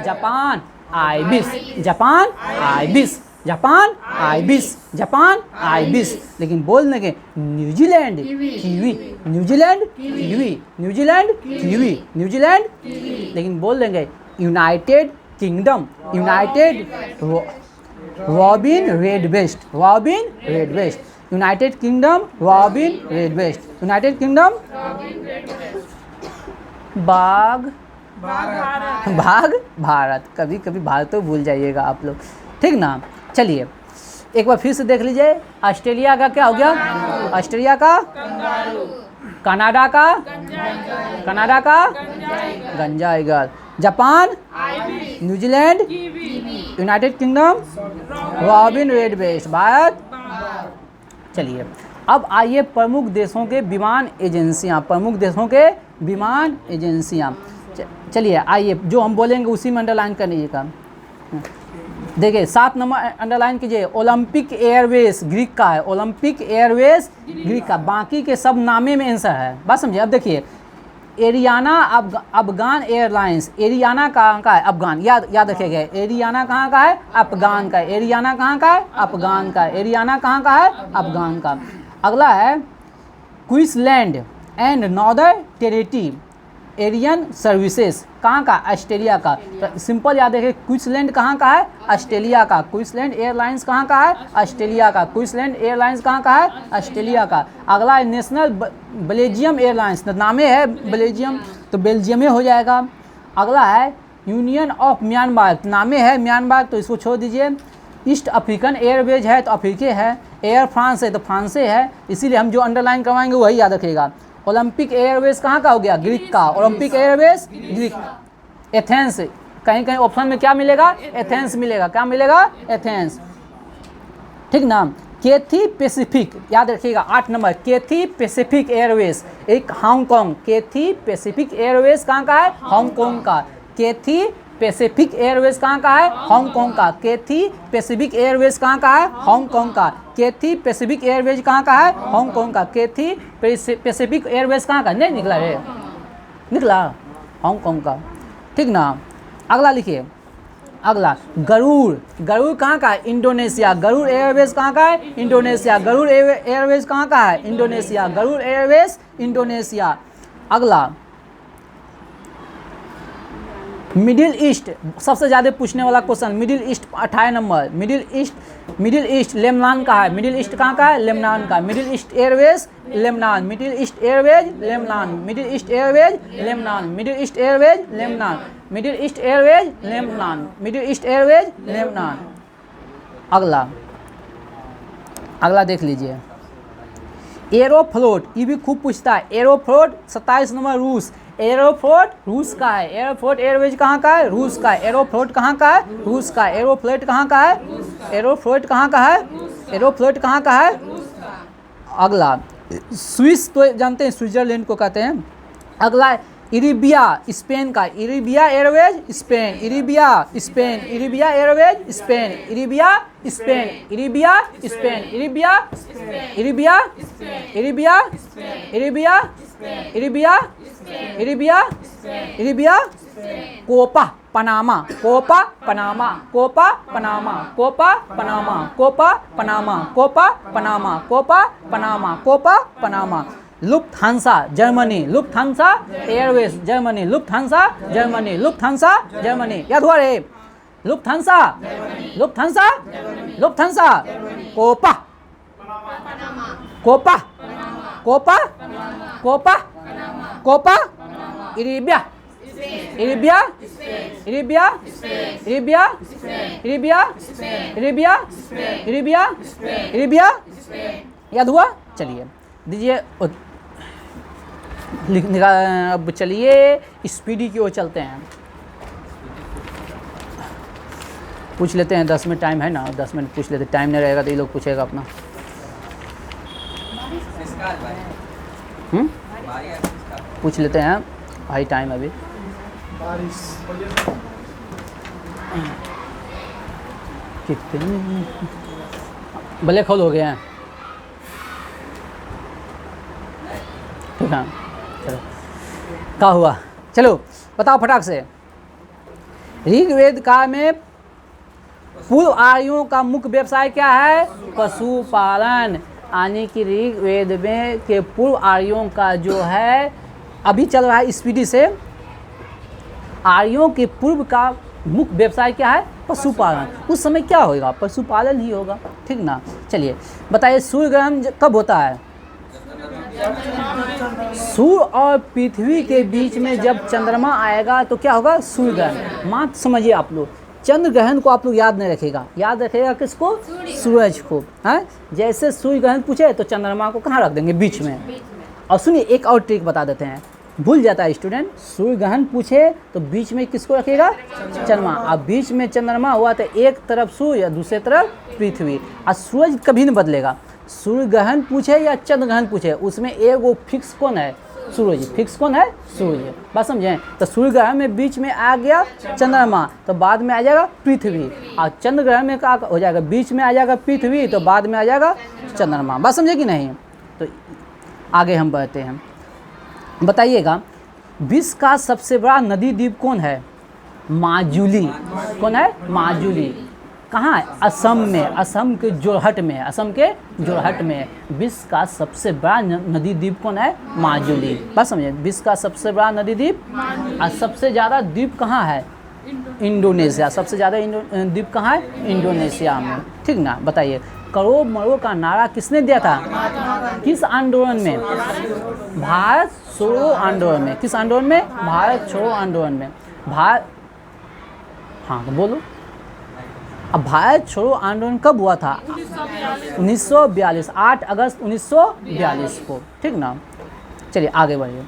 Japan ibis, Japan ibis, Japan ibis, Japan ibis. लेकिन बोल देंगे New Zealand kiwi, New Zealand kiwi, New Zealand kiwi, New Zealand. लेकिन बोल देंगे United Kingdom, United robin redbreast, robin redbreast. United Kingdom robin redbreast, United Kingdom. बाघ, भाग भारत, कभी कभी भारत तो भूल जाइएगा आप लोग, ठीक ना। चलिए एक बार फिर से देख लीजिए। ऑस्ट्रेलिया का क्या हो गया? ऑस्ट्रेलिया का, कनाडा का, कनाडा का गंजा eagle, Japan, New Zealand, United Kingdom robin redbreast, Bharat. चलिए अब आइए प्रमुख देशों के विमान एजेंसियां, प्रमुख देशों के विमान एजेंसियां। चलिए आइए जो हम बोलेंगे उसी में अंडरलाइन कर लीजिएगा। देखिए 7 नंबर अंडरलाइन कीजिए। ओलंपिक एयरवेज ग्रीक का है, ओलंपिक एयरवेज ग्रीक का, बाकी के सब नामे में आंसर है। बात समझिए। अब देखिए एरियाना अफगान एयरलाइंस, एरियाना कहाँ का है? अफगान, याद रखिएगा। एरियाना कहाँ का है? अफगान का। एरियाना कहाँ का है? अफगान का। एरियाना कहाँ का है? अफगान का। अगला है Queensland and Northern Territory Aerial Services, कहाँ का? ऑस्ट्रेलिया का। तो सिंपल याद रखिए, क्वींसलैंड कहाँ का है? ऑस्ट्रेलिया का। क्वींसलैंड एयरलाइंस कहाँ का है? ऑस्ट्रेलिया का। क्वींसलैंड एयरलाइंस कहाँ का है? ऑस्ट्रेलिया का। अगला है नेशनल बेल्जियम एयरलाइंस, नामे है बेल्जियम तो बेल्जियम में हो जाएगा। अगला है यूनियन ऑफ म्यांमार, नामे है म्यांमार तो इसको छोड़ दीजिए। ईस्ट अफ्रीकन एयरवेज है तो अफ्रीके है। एयर फ्रांस है तो फ्रांसे है, इसीलिए हम जो अंडरलाइन करवाएंगे वही याद रखिएगा। ओलंपिक एयरवेज कहाँ का हो गया? ग्रीक का। Olympic Airways Greek. एथेंस, कहीं कहीं ऑप्शन में क्या मिलेगा? एथेंस मिलेगा। क्या मिलेगा? एथेंस, ठीक ना। कैथी पैसिफिक, याद रखिएगा 8 नंबर, कैथी पैसिफिक एयरवेज, एक हांगकांग। कैथी पैसिफिक एयरवेज कहाँ का है? हांगकांग का। कैथी पैसिफिक एयरवेज कहाँ का है? हांगकांग का। कैथी पैसिफिक एयरवेज कहाँ का है? हांगकांग का। कैथी पैसिफिक एयरवेज कहाँ का है? हांगकांग का। कैथी पैसिफिक एयरवेज कहाँ का? नहीं निकला रे, निकला हांगकांग का, ठीक ना। अगला लिखिए अगला गरुड़, गरुड़ कहाँ का है? इंडोनेशिया। गरुड़ एयरवेज कहाँ का है? इंडोनेशिया। गरुड़ एयरवेज कहाँ का है? इंडोनेशिया। Garuda airways Indonesia. अगला मिडिल ईस्ट, सबसे ज़्यादा पूछने वाला क्वेश्चन, मिडिल ईस्ट 28 नंबर। मिडिल ईस्ट लेबनान का है। मिडिल ईस्ट कहाँ का है? लेबनान का। Middle East airways Lebanon. Middle East airways Lebanon. Middle East airways Lebanon. Middle East airways Lebanon. Middle East airways Lebanon. Middle East airways Lebanon. अगला देख लीजिए, एरोफ्लोट, ये भी खूब पूछता है। एरोफ्लोट 27 नंबर रूस। एरोफ्लोट रूस का है। एरोफ्लोट एयरवेज कहाँ का है? रूस का है। एरोफ्लोट कहाँ का है? रूस का है। एरोफ्लोट कहाँ का है? एरोफ्लोट कहाँ का है? एरोफ्लोट कहाँ का है? अगला स्विस, तो जानते हैं स्विट्जरलैंड को कहते हैं। अगला इरिबिया, स्पेन का। इरिबिया Airways Spain. इरिबिया Spain. इरिबिया Airways Spain. इरिबिया Spain. इरिबिया Spain. इरिबिया इरिबिया इरिबिया इरिबिया इरिबिया इरिबिया इरिबिया Copa Panama. Copa Panama. Copa Panama. Copa Panama. Copa Panama. Copa Panama. Copa Panama. Copa Panama. Lufthansa Germany. Lufthansa Airways Germany. Lufthansa Germany. Lufthansa Germany. याद हुआ रे? Lufthansa Lufthansa Lufthansa. Copa Copa Copa Copa Copa इरिबिया इरिबिया इरिबिया इरिबिया इरिबिया इरिबिया इरिबिया इरिबिया। याद हुआ? चलिए दीजिए। अब चलिए स्पीडी की ओर चलते हैं। पूछ लेते हैं, 10 मिनट टाइम है ना, 10 मिनट पूछ लेते। टाइम नहीं रहेगा तो ये लोग पूछेगा अपना। पूछ लेते हैं भाई, टाइम अभी। कितने ब्लैक होल हो गए हैं? ठीक है, चलो क्या हुआ? चलो बताओ फटाक से। ऋग्वेद काल में पूर्व आर्यों का मुख्य व्यवसाय क्या है? पशुपालन। यानी कि ऋग्वेद में के पूर्व आर्यों का जो है, अभी चल रहा है स्पीडी से, आर्यों के पूर्व का मुख्य व्यवसाय क्या है? पशुपालन। उस समय क्या होगा? पशुपालन ही होगा। ठीक ना? चलिए बताइए, सूर्य ग्रहण कब होता है? सूर्य और पृथ्वी के बीच में जब चंद्रमा आएगा तो क्या होगा? सूर्य ग्रहण। मात्र समझिए आप लोग, चंद्र ग्रहण को आप लोग याद नहीं रखेगा। याद रखेगा किसको? सूरज को। हैं? जैसे सूर्य ग्रहण पूछे तो चंद्रमा को कहाँ रख देंगे? बीच में। और सुनिए एक और ट्रिक बता देते हैं, भूल जाता है स्टूडेंट। सूर्य ग्रहण पूछे तो बीच में किसको रखेगा? चंद्रमा। अब बीच में चंद्रमा हुआ तो एक तरफ सूर्य, दूसरे तरफ पृथ्वी। और सूरज कभी नहीं बदलेगा। सूर्य ग्रहण पूछे या चंद्र ग्रहण पूछे, उसमें एक वो फिक्स कौन है? सूरज। फिक्स कौन है? सूर्य। बात समझें? तो सूर्य ग्रहण में बीच में आ गया चंद्रमा, तो बाद में आ जाएगा पृथ्वी। और चंद्र ग्रहण में क्या हो जाएगा? बीच में आ जाएगा पृथ्वी, तो बाद में आ जाएगा चंद्रमा। बात समझे कि नहीं? तो आगे हम बढ़ते हैं। बताइएगा, विश्व का सबसे बड़ा नदी द्वीप कौन है? माजुली। कौन है? माजुली। कहाँ है? असम में। असम के जोरहट में। असम के जोरहट में विश्व का सबसे बड़ा नदी द्वीप कौन है? माजुली। बस समझे, विश्व का सबसे बड़ा नदी द्वीप। और सबसे ज़्यादा द्वीप कहाँ है? इंडोनेशिया। सबसे ज़्यादा द्वीप कहाँ है? इंडोनेशिया में। ठीक ना? बताइए, करो मरो का नारा किसने दिया था? किस आंदोलन में? भारत छोड़ो आंदोलन में। किस आंदोलन में? भारत छोड़ो आंदोलन में। हाँ तो बोलो। अब भारत छोड़ो आंदोलन कब हुआ था? 1942। 8 अगस्त 1942 को। ठीक ना? चलिए आगे बढ़िए।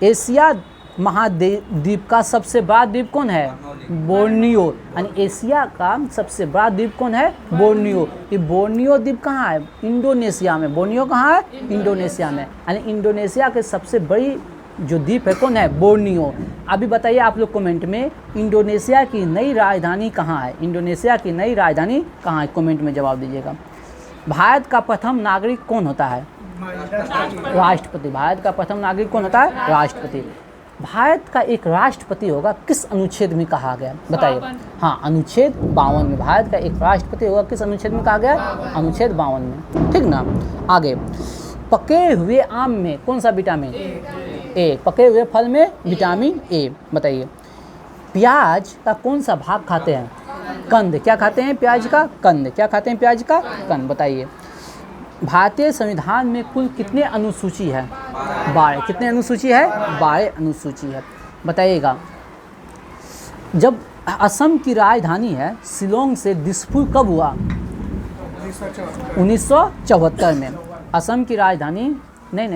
एशिया महाद्वीप का सबसे बड़ा द्वीप कौन है? बोर्नियो। यानी एशिया का सबसे बड़ा द्वीप कौन है? बोर्नियो। ये बोर्नियो द्वीप कहाँ है? इंडोनेशिया में। बोर्नियो कहाँ है? इंडोनेशिया में। यानी इंडोनेशिया के सबसे बड़ी जो द्वीप है कौन है? बोर्नियो। अभी बताइए आप लोग कमेंट में, इंडोनेशिया की नई राजधानी कहाँ है? इंडोनेशिया की नई राजधानी कहाँ है? कमेंट में जवाब दीजिएगा। भारत का प्रथम नागरिक कौन होता है? राष्ट्रपति। भारत का प्रथम नागरिक कौन होता है? राष्ट्रपति। भारत का एक राष्ट्रपति होगा, किस अनुच्छेद में कहा गया बताइए? हाँ, अनुच्छेद 52 में भारत का एक राष्ट्रपति होगा, किस अनुच्छेद में कहा गया? अनुच्छेद 52 में, ठीक ना। आगे, पके हुए आम में कौन सा विटामिन? ए। पके हुए फल में विटामिन ए, बताइए। प्याज का कौन सा भाग खाते हैं? कंद। क्या खाते हैं? प्याज का कंद। क्या खाते हैं? प्याज का कंद, बताइए। भारतीय संविधान में कुल कितने अनुसूची है? 12। कितने अनुसूची है? 12 अनुसूची है, बताइएगा। जब असम की राजधानी है शिलोंग से दिसपुर कब हुआ? 1974 में। असम की राजधानी नहीं